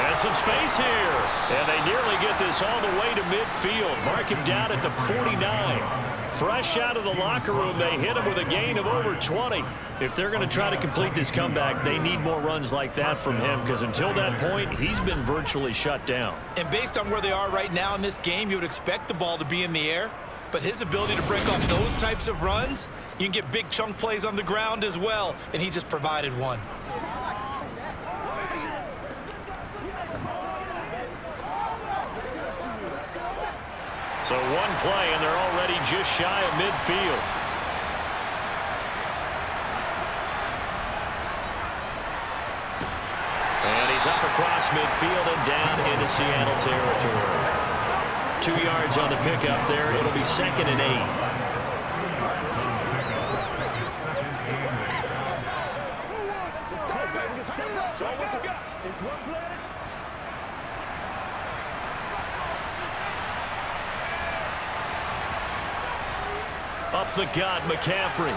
Speaker 2: And some space here. And they nearly get this all the way to midfield. Mark him down at the 49. Fresh out of the locker room, they hit him with a gain of over 20. If they're going to try to complete this comeback, they need more runs like that from him, because until that point, he's been virtually shut down.
Speaker 3: And based on where they are right now in this game, you would expect the ball to be in the air. But his ability to break off those types of runs, you can get big chunk plays on the ground as well, and he just provided one.
Speaker 2: So one play, and they're already just shy of midfield. And he's up across midfield and down into Seattle territory. 2 yards on the pickup there. It'll be 2nd and 8. Up the gut, McCaffrey.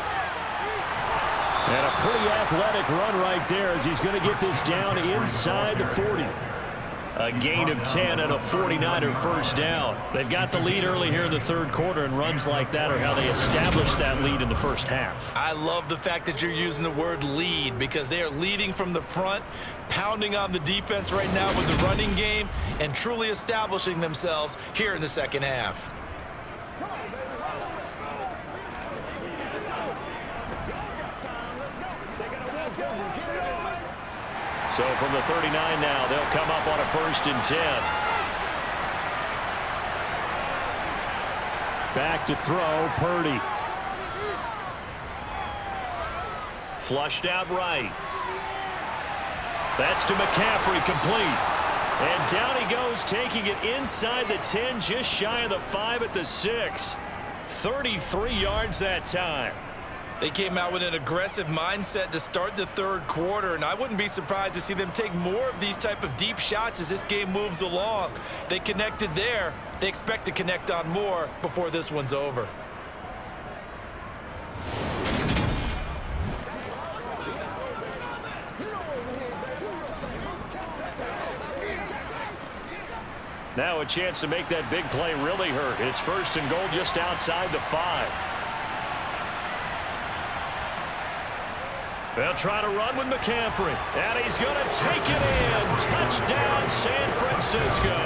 Speaker 2: And a pretty athletic run right there as he's going to get this down inside the 40. A gain of 10 and a 49er first down. They've got the lead early here in the third quarter, and runs like that are how they establish that lead in the first half.
Speaker 3: I love the fact that you're using the word lead, because they are leading from the front, pounding on the defense right now with the running game, and truly establishing themselves here in the second half.
Speaker 2: So from the 39 now, they'll come up on a 1st and 10. Back to throw, Purdy. Flushed out right. That's to McCaffrey, complete. And down he goes, taking it inside the 10, just shy of the 5 at the 6. 33 yards that time.
Speaker 3: They came out with an aggressive mindset to start the third quarter, and I wouldn't be surprised to see them take more of these type of deep shots as this game moves along. They connected there. They expect to connect on more before this one's over.
Speaker 2: Now a chance to make that big play really hurt. It's 1st and goal just outside the 5. They'll try to run with McCaffrey, and he's going to take it in. Touchdown, San Francisco.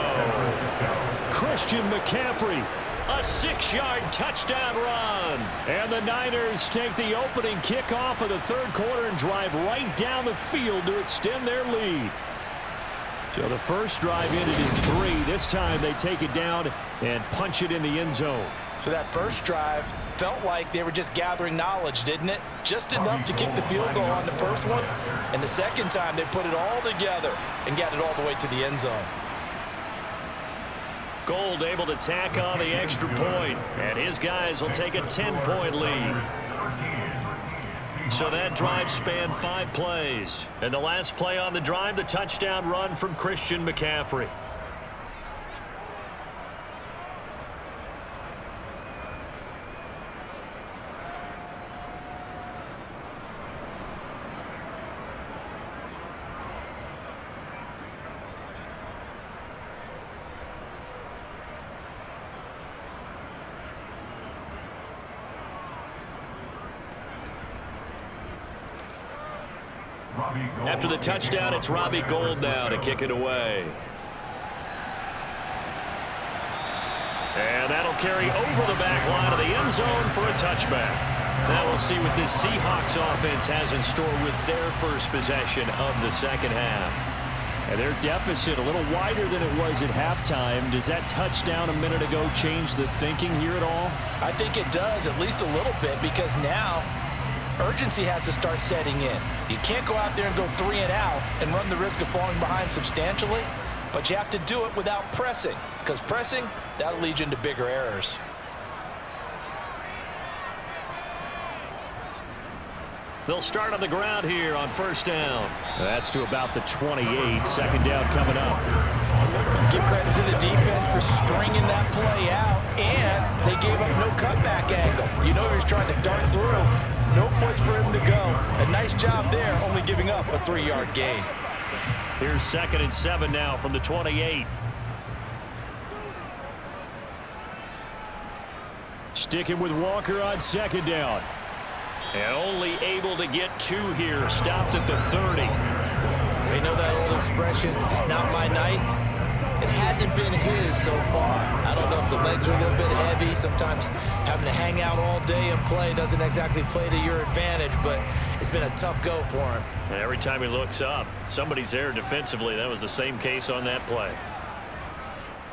Speaker 2: Christian McCaffrey, a 6-yard touchdown run. And the Niners take the opening kickoff of the third quarter and drive right down the field to extend their lead. So the first drive ended in 3. This time they take it down and punch it in the end zone.
Speaker 3: So that first drive felt like they were just gathering knowledge, didn't it? Just enough to kick the field goal on the first one. And the second time they put it all together and got it all the way to the end zone.
Speaker 2: Gold able to tack on the extra point, and his guys will take a 10-point lead. So that drive spanned 5 plays. And the last play on the drive, the touchdown run from Christian McCaffrey. After the touchdown, it's Robbie Gould now to kick it away. And that'll carry over the back line of the end zone for a touchback. Now we'll see what this Seahawks offense has in store with their first possession of the second half. And their deficit a little wider than it was at halftime. Does that touchdown a minute ago change the thinking here at all?
Speaker 3: I think it does, at least a little bit, because now urgency has to start setting in. You can't go out there and go 3 and out and run the risk of falling behind substantially, but you have to do it without pressing, because pressing, that'll lead you into bigger errors.
Speaker 2: They'll start on the ground here on first down. That's to about the 28. Second down coming up.
Speaker 3: Give credit to the defense for stringing that play out, and they gave up no cutback angle. You know he was trying to dart through. No place for him to go. A nice job there, only giving up a 3-yard gain.
Speaker 2: Here's 2nd and 7 now from the 28. Sticking with Walker on second down. And only able to get 2 here. Stopped at the 30.
Speaker 3: We know that old expression, it's not my night. It hasn't been his so far. I don't know if the legs are a little bit heavy. Sometimes having to hang out all day and play doesn't exactly play to your advantage, but it's been a tough go for him.
Speaker 2: And every time he looks up, somebody's there defensively. That was the same case on that play.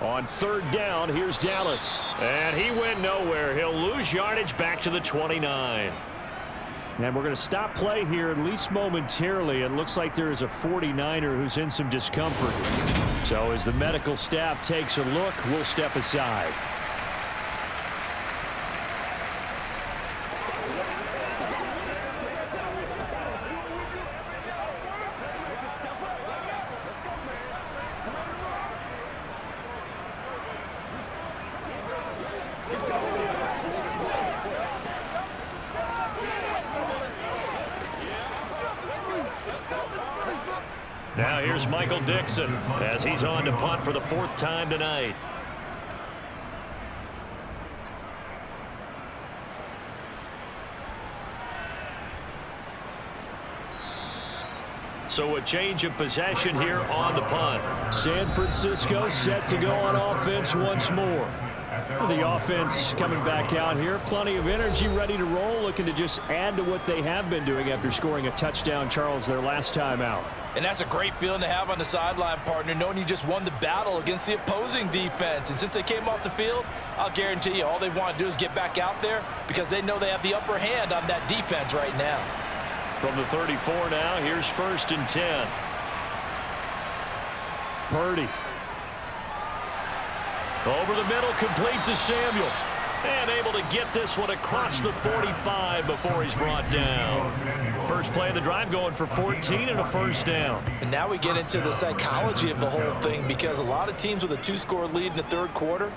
Speaker 2: On third down, here's Dallas. And he went nowhere. He'll lose yardage back to the 29. And we're going to stop play here, at least momentarily. It looks like there is a 49er who's in some discomfort. So as the medical staff takes a look, we'll step aside. Now here's Michael Dixon as he's on to punt for the 4th time tonight. So a change of possession here on the punt. San Francisco set to go on offense once more. The offense coming back out here. Plenty of energy, ready to roll, looking to just add to what they have been doing after scoring a touchdown, Charles, their last time out.
Speaker 3: And that's a great feeling to have on the sideline, partner, knowing you just won the battle against the opposing defense. And since they came off the field, I'll guarantee you all they want to do is get back out there because they know they have the upper hand on that defense right now.
Speaker 2: From the 34 now, here's 1st and 10. Purdy. Over the middle, complete to Samuel. And able to get this one across the 45 before he's brought down. First play of the drive going for 14 and a first down.
Speaker 3: And now we get into the psychology of the whole thing, because a lot of teams with a 2-score lead in the third quarter,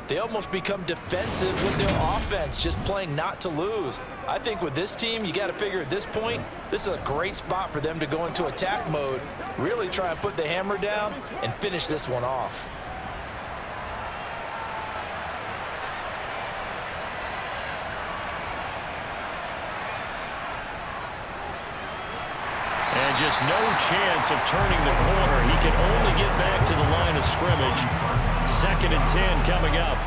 Speaker 3: they almost become defensive with their offense, just playing not to lose. I think with this team, you got to figure at this point, this is a great spot for them to go into attack mode, really try and put the hammer down and finish this one off.
Speaker 2: And just no chance of turning the corner. He can only get back to the line of scrimmage. 2nd and 10 coming up.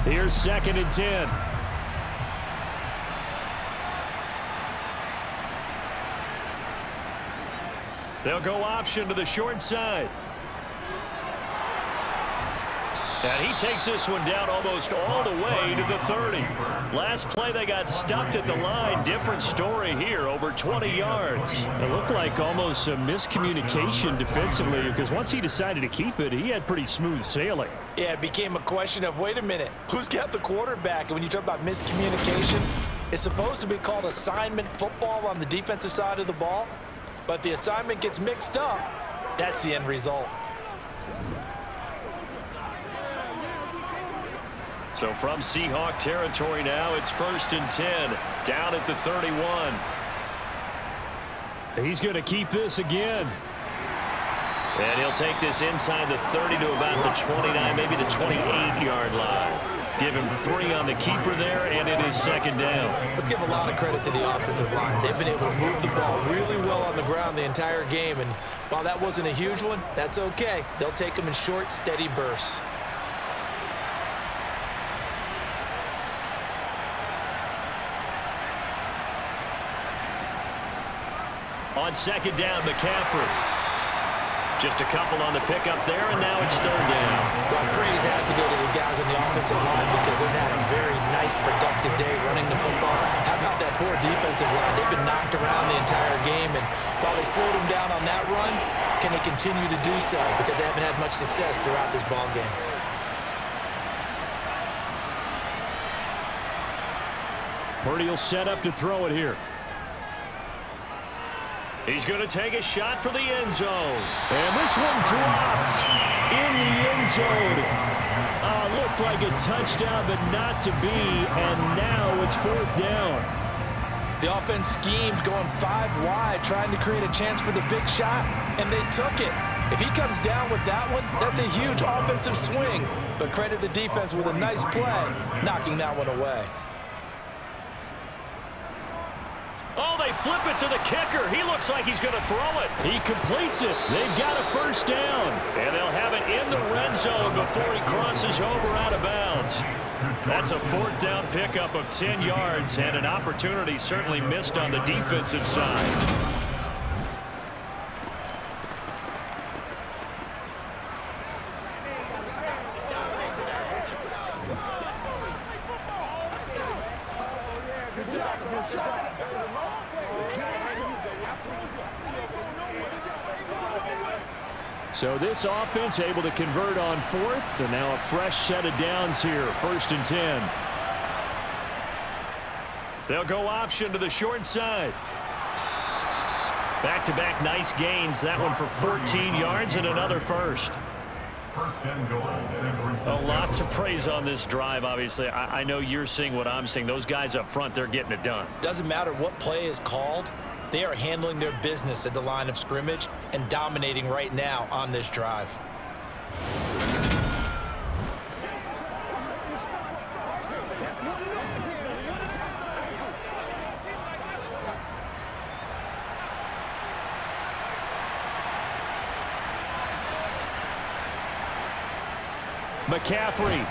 Speaker 2: Here's 2nd and 10. They'll go option to the short side. And he takes this one down almost all the way to the 30. Last play, they got stuffed at the line. Different story here, over 20 yards.
Speaker 7: It looked like almost a miscommunication defensively, because once he decided to keep it, he had pretty smooth sailing.
Speaker 3: Yeah, it became a question of, wait a minute, who's got the quarterback? And when you talk about miscommunication, it's supposed to be called assignment football on the defensive side of the ball. But the assignment gets mixed up. That's the end result.
Speaker 2: So from Seahawk territory now, it's 1st and 10, down at the 31.
Speaker 7: He's going to keep this again.
Speaker 2: And he'll take this inside the 30 to about the 29, maybe the 28-yard line. Give him 3 on the keeper there, and it is 2nd down.
Speaker 3: Let's give a lot of credit to the offensive line. They've been able to move the ball really well on the ground the entire game, and while that wasn't a huge one, that's okay. They'll take them in short, steady bursts.
Speaker 2: On 2nd down, McCaffrey. Just a couple on the pickup there, and now it's 3rd down.
Speaker 3: Well, praise has to go to the guys on the offensive line, because they've had a very nice, productive day running the football. How about that poor defensive line? They've been knocked around the entire game, and while they slowed them down on that run, can they continue to do so? Because they haven't had much success throughout this ball game.
Speaker 7: Purdy will set up to throw it here.
Speaker 2: He's going to take a shot for the end zone.
Speaker 7: And this one dropped in the end zone. Looked like a touchdown, but not to be. And now it's 4th down.
Speaker 3: The offense schemed, going 5 wide, trying to create a chance for the big shot, and they took it. If he comes down with that one, that's a huge offensive swing. But credit the defense with a nice play, knocking that one away.
Speaker 2: Oh, they flip it to the kicker. He looks like he's going to throw it.
Speaker 7: He completes it. They've got a 1st down.
Speaker 2: And they'll have it in the red zone before he crosses over out of bounds. That's a 4th down pickup of 10 yards, and an opportunity certainly missed on the defensive side.
Speaker 7: So this offense able to convert on 4th, and now a fresh set of downs here, 1st and 10.
Speaker 2: They'll go option to the short side. Back-to-back nice gains. That one for 14 yards and another first. A lot to praise on this drive, obviously. I know you're seeing what I'm seeing. Those guys up front, they're getting it done.
Speaker 3: Doesn't matter what play is called. They are handling their business at the line of scrimmage and dominating right now on this drive.
Speaker 7: McCaffrey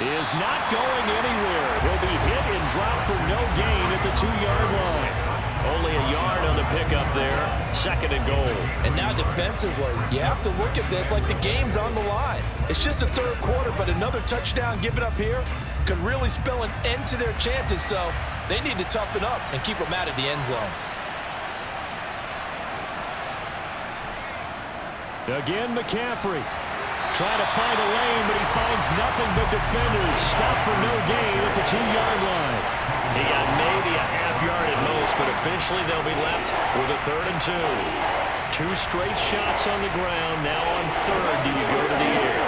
Speaker 7: is not going anywhere. He'll be hit and dropped for no gain at the 2-yard line.
Speaker 2: Only a yard on the pickup there. 2nd and goal.
Speaker 3: And now defensively, you have to look at this like the game's on the line. It's just the 3rd quarter, but another touchdown given up here could really spell an end to their chances, so they need to toughen up and keep them out of the end zone.
Speaker 2: Again, McCaffrey. Trying to find a lane, but he finds nothing but defenders. Stop for no gain at the 2-yard line. He got maybe a half yard at most, but officially they'll be left with a 3rd and 2. 2 straight shots on the ground. Now on 3rd, do you go to the air?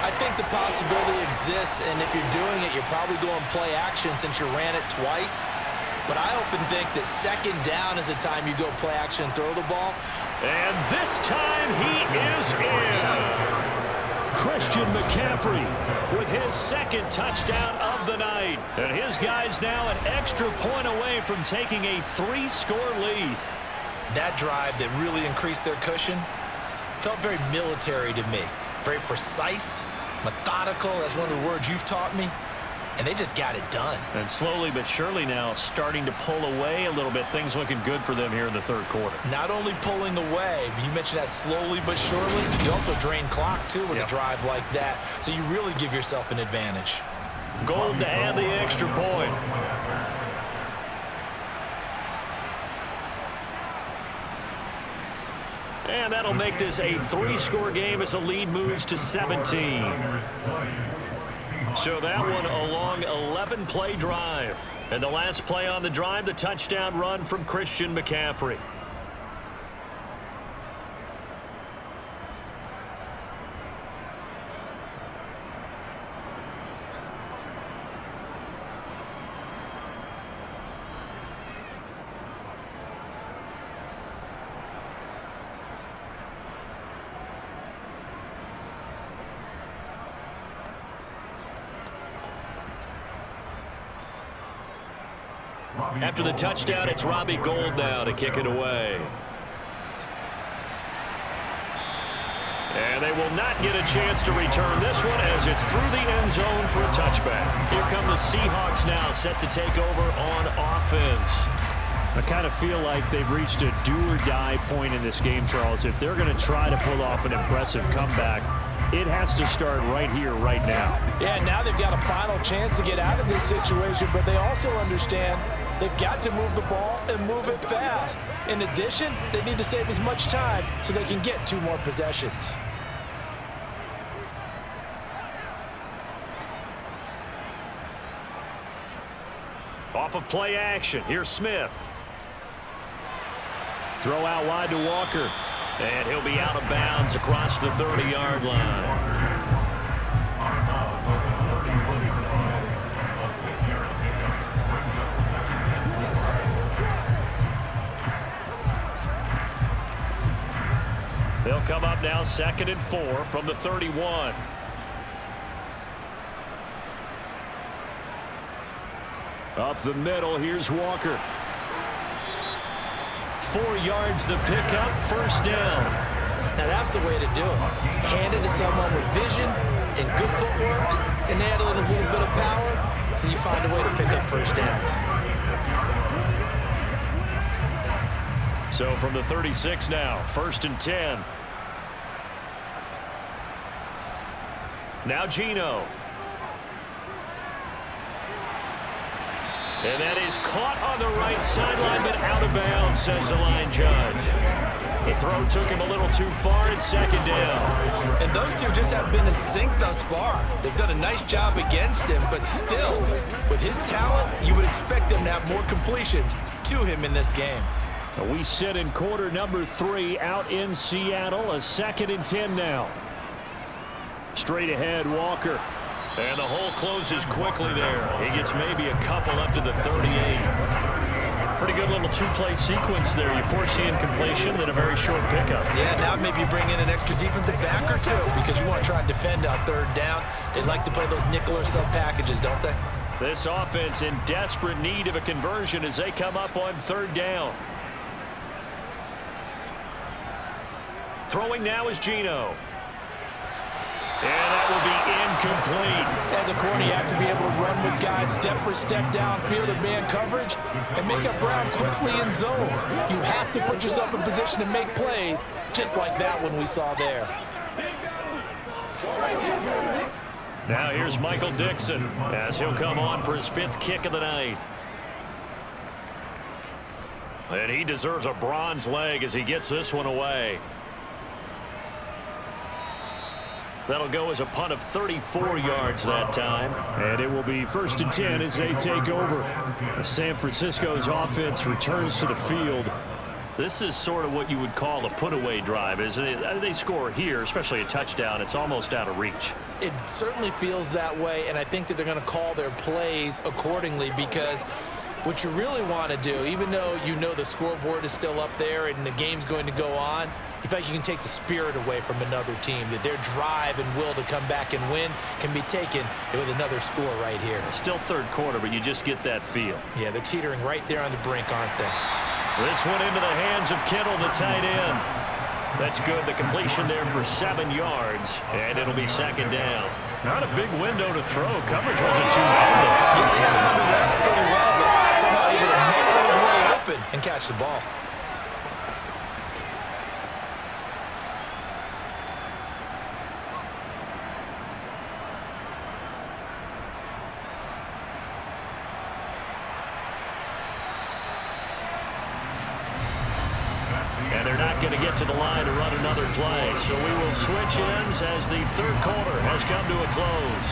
Speaker 3: I think the possibility exists, and if you're doing it, you're probably going play action since you ran it twice. But I often think that 2nd down is a time you go play action and throw the ball.
Speaker 2: And this time he is in.
Speaker 3: Yes.
Speaker 2: Christian McCaffrey with his 2nd touchdown of the night. And his guys now an extra point away from taking a 3-score lead.
Speaker 3: That drive that really increased their cushion felt very military to me. Very precise, methodical. That's one of the words you've taught me. And they just got it done.
Speaker 2: And slowly but surely now starting to pull away a little bit. Things looking good for them here in the 3rd quarter.
Speaker 3: Not only pulling away, but you mentioned that slowly but surely. You also drain clock, too, with a drive like that. So you really give yourself an advantage.
Speaker 2: Gold to add the extra point. And that'll make this a 3-score game as the lead moves to 17. So that one a long 11-play drive. And the last play on the drive, the touchdown run from Christian McCaffrey. After the touchdown, it's Robbie Gould now to kick it away. And they will not get a chance to return this one as it's through the end zone for a touchback. Here come the Seahawks now set to take over on offense. I kind of feel like they've reached a do-or-die point in this game, Charles. If they're going to try to pull off an impressive comeback, it has to start right here, right now.
Speaker 3: Yeah, now they've got a final chance to get out of this situation, but they also understand they've got to move the ball and move it fast. In addition, they need to save as much time so they can get 2 more possessions.
Speaker 2: Off of play action, here's Smith. Throw out wide to Walker. And he'll be out of bounds across the 30-yard line. They'll come up now 2nd and 4 from the 31. Up the middle, here's Walker. 4 yards the pickup, 1st down.
Speaker 3: Now that's the way to do it. Hand it to someone with vision and good footwork, and add a little bit of power, and you find a way to pick up 1st downs.
Speaker 2: So from the 36 now, 1st and 10. Now Geno. And that is caught on the right sideline, but out of bounds, says the line judge. The throw took him a little too far at 2nd down.
Speaker 3: And those two just have been in sync thus far. They've done a nice job against him, but still, with his talent, you would expect them to have more completions to him in this game.
Speaker 2: We sit in quarter number 3 out in Seattle, a 2nd and 10 now. Straight ahead, Walker. And the hole closes quickly there. He gets maybe a couple up to the 38. Pretty good little 2-play sequence there. You force the incompletion, then a very short pickup.
Speaker 3: Yeah, now maybe bring in an extra defensive back or 2 because you want to try and defend on 3rd down. They like to play those nickel or sub packages, don't they?
Speaker 2: This offense in desperate need of a conversion as they come up on 3rd down. Throwing now is Geno. And that will be incomplete.
Speaker 3: As a corner, you have to be able to run with guys step for step downfield in man coverage and make up ground quickly in zone. You have to put yourself in position to make plays, just like that one we saw there.
Speaker 2: Now here's Michael Dixon as he'll come on for his 5th kick of the night. And he deserves a bronze leg as he gets this one away. That'll go as a punt of 34 yards that time.
Speaker 7: And it will be 1st and 10 as they take over. San Francisco's offense returns to the field.
Speaker 2: This is sort of what you would call a put-away drive, isn't it? They score here, especially a touchdown. It's almost out of reach.
Speaker 3: It certainly feels that way, and I think that they're going to call their plays accordingly, because what you really want to do, even though you know the scoreboard is still up there and the game's going to go on, you feel like you can take the spirit away from another team, that their drive and will to come back and win can be taken with another score right here.
Speaker 2: Still third quarter, but you just get that feel.
Speaker 3: Yeah, they're teetering right there on the brink, aren't they?
Speaker 2: This one into the hands of Kittle, the tight end. That's good. The completion there for 7 yards, and it'll be 2nd down.
Speaker 7: Not a big window to throw. Coverage wasn't too bad.
Speaker 3: Yeah, they had him under wraps pretty well, but somehow able to muscle his way open and catch the ball.
Speaker 2: And they're not going to get to the line to run another play. So we will switch ends as the third quarter has come to a close.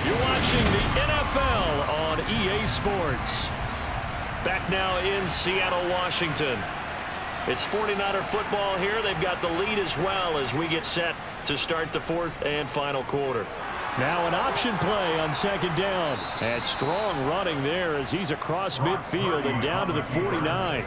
Speaker 2: You're watching the NFL on EA Sports. Back now in Seattle, Washington. It's 49er football here. They've got the lead as well as we get set to start the 4th and final quarter.
Speaker 7: Now an option play on 2nd down. And strong running there as he's across midfield and down to the 49.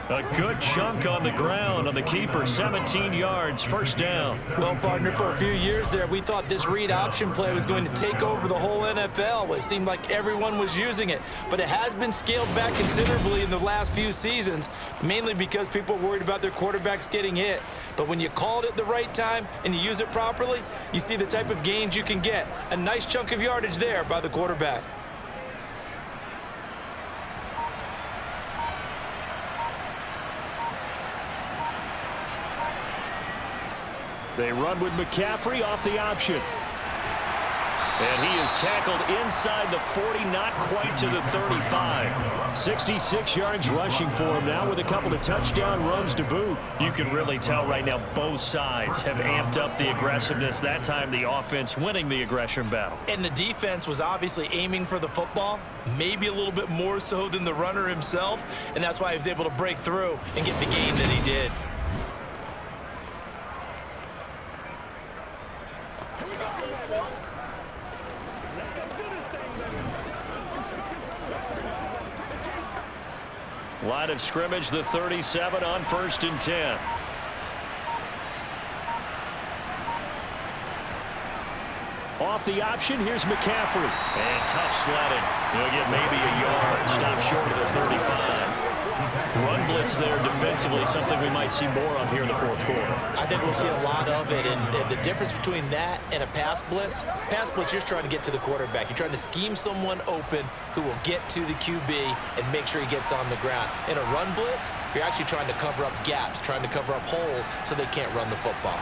Speaker 2: A good chunk on the ground on the keeper, 17 yards, 1st down.
Speaker 3: Well, partner, for a few years there, we thought this read option play was going to take over the whole NFL. It seemed like everyone was using it, but it has been scaled back considerably in the last few seasons, mainly because people are worried about their quarterbacks getting hit. But when you call it at the right time and you use it properly, you see the type of gains you can get. A nice chunk of yardage there by the quarterback.
Speaker 7: They run with McCaffrey off the option.
Speaker 2: And he is tackled inside the 40, not quite to the 35.
Speaker 7: 66 yards rushing for him now with a couple of touchdown runs to boot.
Speaker 2: You can really tell right now both sides have amped up the aggressiveness. That time the offense winning the aggression battle.
Speaker 3: And the defense was obviously aiming for the football, maybe a little bit more so than the runner himself, and that's why he was able to break through and get the gain that he did.
Speaker 2: Line of scrimmage, the 37 on 1st and 10.
Speaker 7: Off the option, here's McCaffrey.
Speaker 2: And tough sledding. He'll get maybe a yard. Stop short of the 35. Run blitz there defensively, something we might see more of here in the 4th quarter.
Speaker 3: I think we'll see a lot of it, and the difference between that and a pass blitz, you're just trying to get to the quarterback. You're trying to scheme someone open who will get to the QB and make sure he gets on the ground. In a run blitz, you're actually trying to cover up gaps, trying to cover up holes so they can't run the football.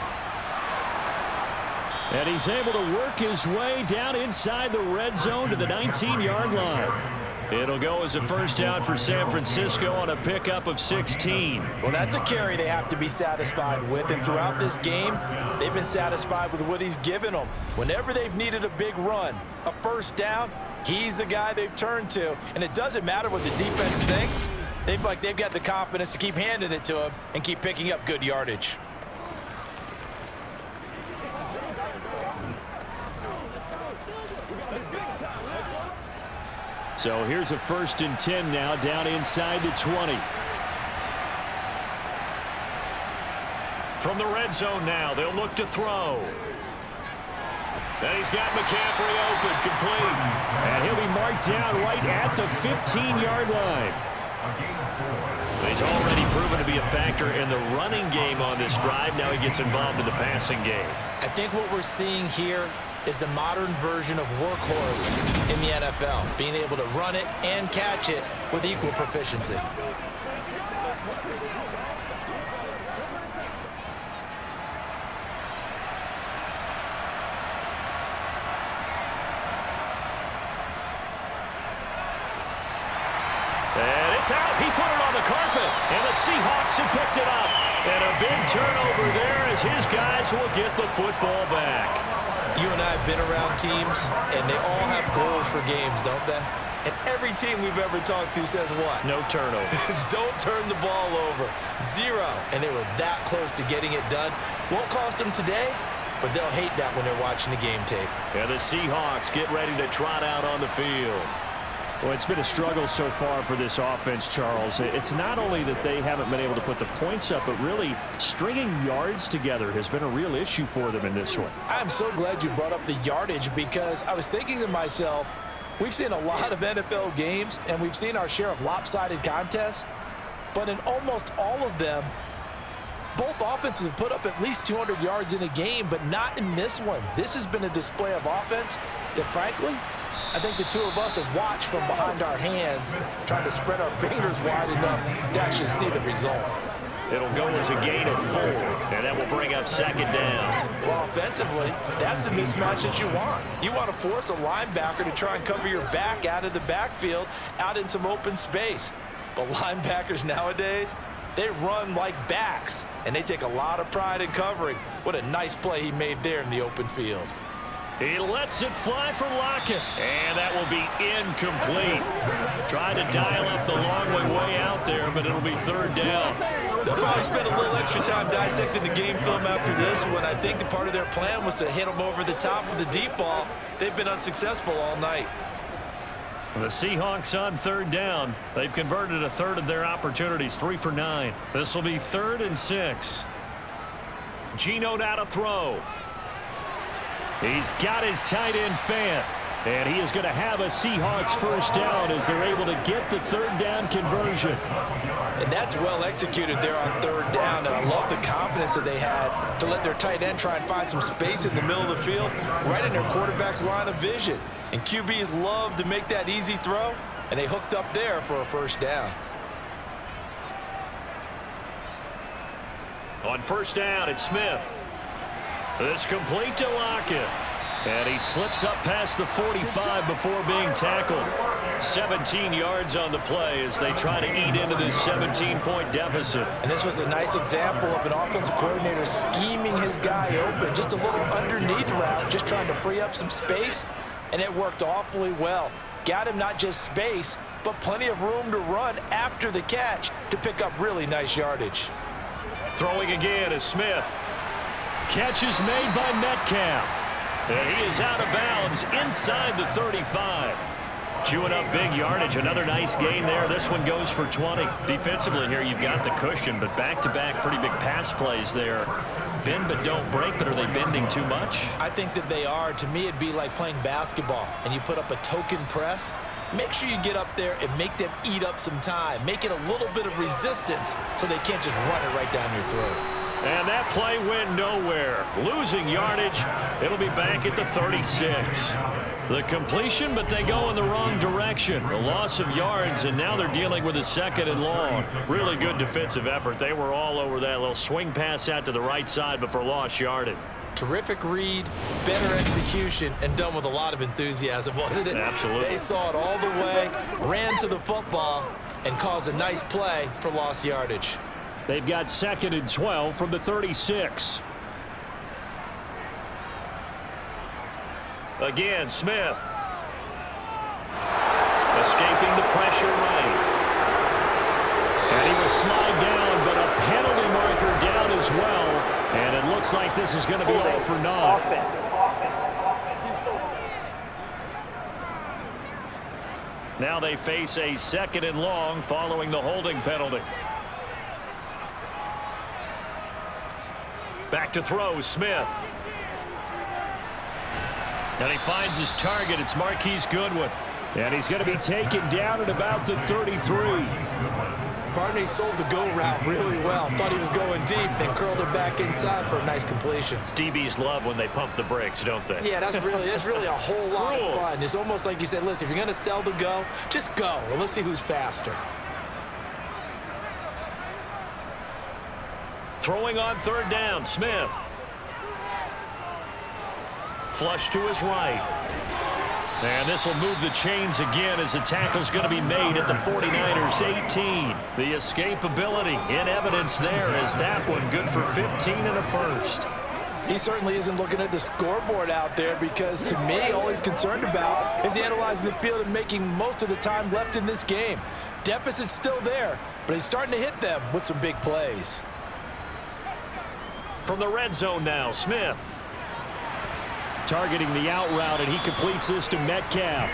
Speaker 7: And he's able to work his way down inside the red zone to the 19-yard line.
Speaker 2: It'll go as a 1st down for San Francisco on a pickup of 16.
Speaker 3: Well, that's a carry they have to be satisfied with, and throughout this game, they've been satisfied with what he's given them. Whenever they've needed a big run, a 1st down, he's the guy they've turned to, and it doesn't matter what the defense thinks. They've got the confidence to keep handing it to him and keep picking up good yardage.
Speaker 7: So here's a 1st and 10 now, down inside the 20.
Speaker 2: From the red zone now, they'll look to throw. And he's got McCaffrey open, complete.
Speaker 7: And he'll be marked down right at the 15-yard line.
Speaker 2: He's already proven to be a factor in the running game on this drive. Now he gets involved in the passing game.
Speaker 3: I think what we're seeing here is the modern version of workhorse in the NFL, being able to run it and catch it with equal proficiency.
Speaker 2: And it's out. He put it on the carpet, and the Seahawks have picked it up. And a big turnover there as his guys will get the football back.
Speaker 3: You and I have been around teams, and they all have goals for games, don't they? And every team we've ever talked to says what?
Speaker 2: No turnover.
Speaker 3: Don't turn the ball over. 0. And they were that close to getting it done. Won't cost them today, but they'll hate that when they're watching the game tape.
Speaker 2: And the Seahawks get ready to trot out on the field.
Speaker 7: Well, it's been a struggle so far for this offense, Charles. It's not only that they haven't been able to put the points up, but really stringing yards together has been a real issue for them in this one.
Speaker 3: I'm so glad you brought up the yardage because I was thinking to myself, we've seen a lot of NFL games, and we've seen our share of lopsided contests, but in almost all of them, both offenses have put up at least 200 yards in a game, but not in this one. This has been a display of offense that, frankly, I think the two of us have watched from behind our hands, trying to spread our fingers wide enough to actually see the result.
Speaker 2: It'll go as a gain of 4, and that will bring up 2nd down.
Speaker 3: Well, offensively, that's the mismatch that you want. You want to force a linebacker to try and cover your back out of the backfield, out in some open space. But linebackers nowadays, they run like backs, and they take a lot of pride in covering. What a nice play he made there in the open field.
Speaker 2: He lets it fly for Lockett, and that will be incomplete. Trying to dial up the long way out there, but it'll be 3rd down.
Speaker 3: They'll probably spend a little extra time dissecting the game film after this one. I think the part of their plan was to hit them over the top with the deep ball. They've been unsuccessful all night.
Speaker 2: The Seahawks on 3rd down. They've converted a 1/3 of their opportunities, 3 for 9. This will be 3rd and 6. Geno now to throw. He's got his tight end Fant, and he is going to have a Seahawks 1st down as they're able to get the 3rd down conversion.
Speaker 3: And that's well executed there on 3rd down, and I love the confidence that they had to let their tight end try and find some space in the middle of the field, right in their quarterback's line of vision. And QBs love to make that easy throw, and they hooked up there for a 1st down.
Speaker 2: On 1st down, it's Smith. It's complete to Lockett. And he slips up past the 45 before being tackled. 17 yards on the play as they try to eat into this 17-point deficit.
Speaker 3: And this was a nice example of an offensive coordinator scheming his guy open. Just a little underneath route, just trying to free up some space, and it worked awfully well. Got him not just space, but plenty of room to run after the catch to pick up really nice yardage.
Speaker 2: Throwing again is Smith. Catch is made by Metcalf. And he is out of bounds inside the 35. Chewing up big yardage. Another nice gain there. This one goes for 20. Defensively here, you've got the cushion, but back-to-back pretty big pass plays there. Bend but don't break, but are they bending too much?
Speaker 3: I think that they are. To me, it'd be like playing basketball, and you put up a token press. Make sure you get up there and make them eat up some time. Make it a little bit of resistance so they can't just run it right down your throat.
Speaker 2: And that play went nowhere. Losing yardage. It'll be back at the 36. The completion, but they go in the wrong direction. A loss of yards, and now they're dealing with a 2nd and long. Really good defensive effort. They were all over that little swing pass out to the right side before lost yardage.
Speaker 3: Terrific read, better execution, and done with a lot of enthusiasm, wasn't it?
Speaker 2: Absolutely.
Speaker 3: They saw it all the way, ran to the football, and caused a nice play for lost yardage.
Speaker 7: They've got 2nd and 12 from the 36.
Speaker 2: Again, Smith. Escaping the pressure right. And he will slide down, but a penalty marker down as well. And it looks like this is going to be all for naught. Now they face a 2nd and long following the holding penalty. Back to throw, Smith. And he finds his target. It's Marquise Goodwin.
Speaker 7: And he's going to be taken down at about the 33.
Speaker 3: Barney sold the go route really well. Thought he was going deep, then curled it back inside for a nice completion.
Speaker 2: DBs love when they pump the brakes, don't they?
Speaker 3: Yeah, that's really a whole lot of fun. It's almost like you said, listen, if you're going to sell the go, just go. Well, let's see who's faster.
Speaker 2: Throwing on 3rd down, Smith. Flush to his right. And this will move the chains again as the tackle's going to be made at the 49ers 18. The escapability in evidence there as that one good for 15 and a 1st.
Speaker 3: He certainly isn't looking at the scoreboard out there because, to me, all he's concerned about is analyzing the field and making most of the time left in this game. Deficit's still there, but he's starting to hit them with some big plays.
Speaker 2: From the red zone now, Smith. Targeting the out route, and he completes this to Metcalf.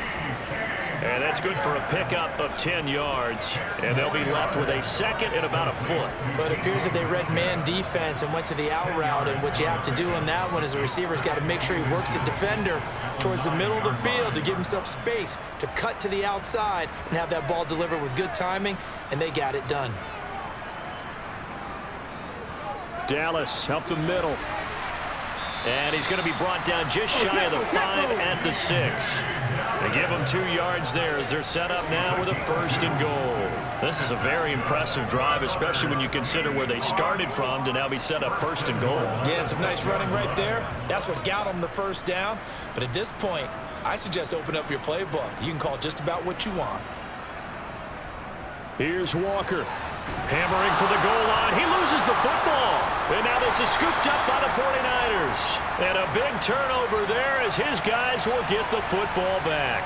Speaker 2: And that's good for a pickup of 10 yards. And they'll be left with a second and about a foot.
Speaker 3: But it appears that they read man defense and went to the out route. And what you have to do on that one is the receiver's got to make sure he works the defender towards the middle of the field to give himself space to cut to the outside and have that ball delivered with good timing. And they got it done.
Speaker 2: Dallas up the middle. And he's going to be brought down just shy of the 5 at the 6. They give him 2 yards there as they're set up now with a 1st and goal. This is a very impressive drive, especially when you consider where they started from to now be set up 1st and goal.
Speaker 3: Yeah, some nice running right there. That's what got them the 1st down. But at this point, I suggest open up your playbook. You can call just about what you want.
Speaker 2: Here's Walker. Hammering for the goal line. He loses the football. And now this is scooped up by the 49ers. And a big turnover there as his guys will get the football back.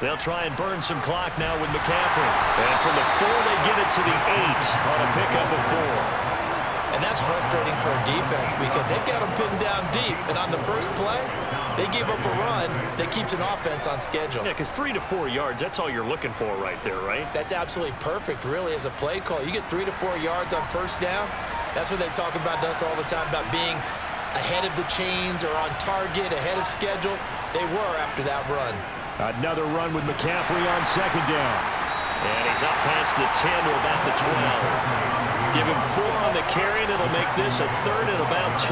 Speaker 2: They'll try and burn some clock now with McCaffrey. And from the 4, they get it to the 8 on a pickup of 4.
Speaker 3: And that's frustrating for a defense because they've got them pinned down deep. And on the first play, they gave up a run that keeps an offense on schedule.
Speaker 2: Yeah, because 3 to 4 yards, that's all you're looking for right there, right?
Speaker 3: That's absolutely perfect, really, as a play call. You get 3 to 4 yards on 1st down. That's what they talk about us all the time, about being ahead of the chains or on target, ahead of schedule. They were after that run.
Speaker 2: Another run with McCaffrey on 2nd down. And he's up past the 10 to about the 12. Give him 4 on the carry, and it'll make this a 3rd and about 2.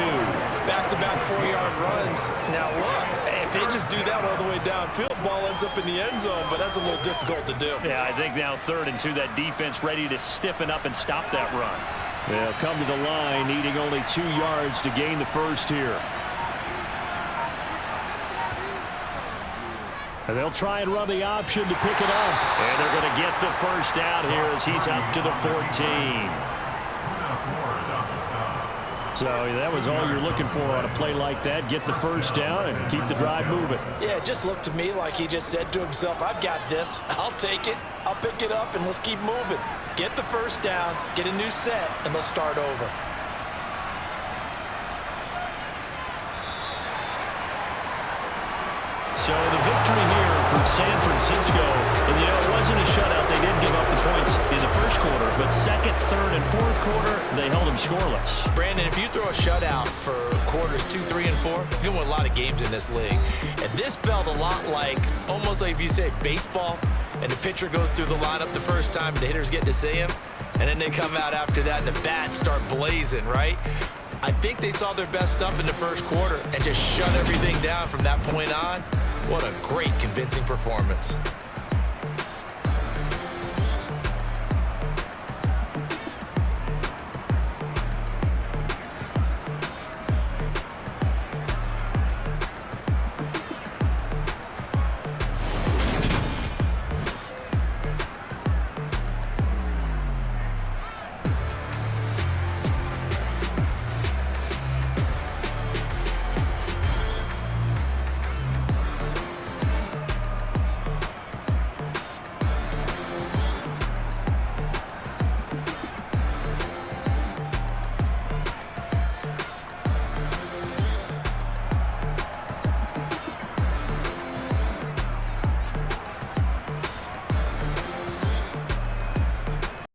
Speaker 3: Back-to-back 4-yard runs. Now, look, if they just do that all the way downfield, ball ends up in the end zone, but that's a little difficult to do.
Speaker 2: Yeah, I think now 3rd and 2, that defense ready to stiffen up and stop that run. They'll come to the line, needing only 2 yards to gain the 1st here. And they'll try and run the option to pick it up. And they're going to get the 1st out here as he's up to the 14. So that was all you're looking for on a play like that. Get the 1st down and keep the drive moving.
Speaker 3: Yeah, it just looked to me like he just said to himself, I've got this. I'll take it. I'll pick it up, and let's keep moving. Get the 1st down, get a new set, and let's start over.
Speaker 2: So the victory here for San Francisco. And, you know, it wasn't a shutout. They did give up the points in the 1st quarter. But 2nd, 3rd, and 4th quarter, they held them scoreless.
Speaker 3: Brandon, if you throw a shutout for quarters 2, 3, and 4, you're going to win a lot of games in this league. And this felt a lot like, almost like if you say baseball, and the pitcher goes through the lineup the first time, and the hitters get to see him, and then they come out after that, and the bats start blazing, right? I think they saw their best stuff in the 1st quarter and just shut everything down from that point on. What a great, convincing performance.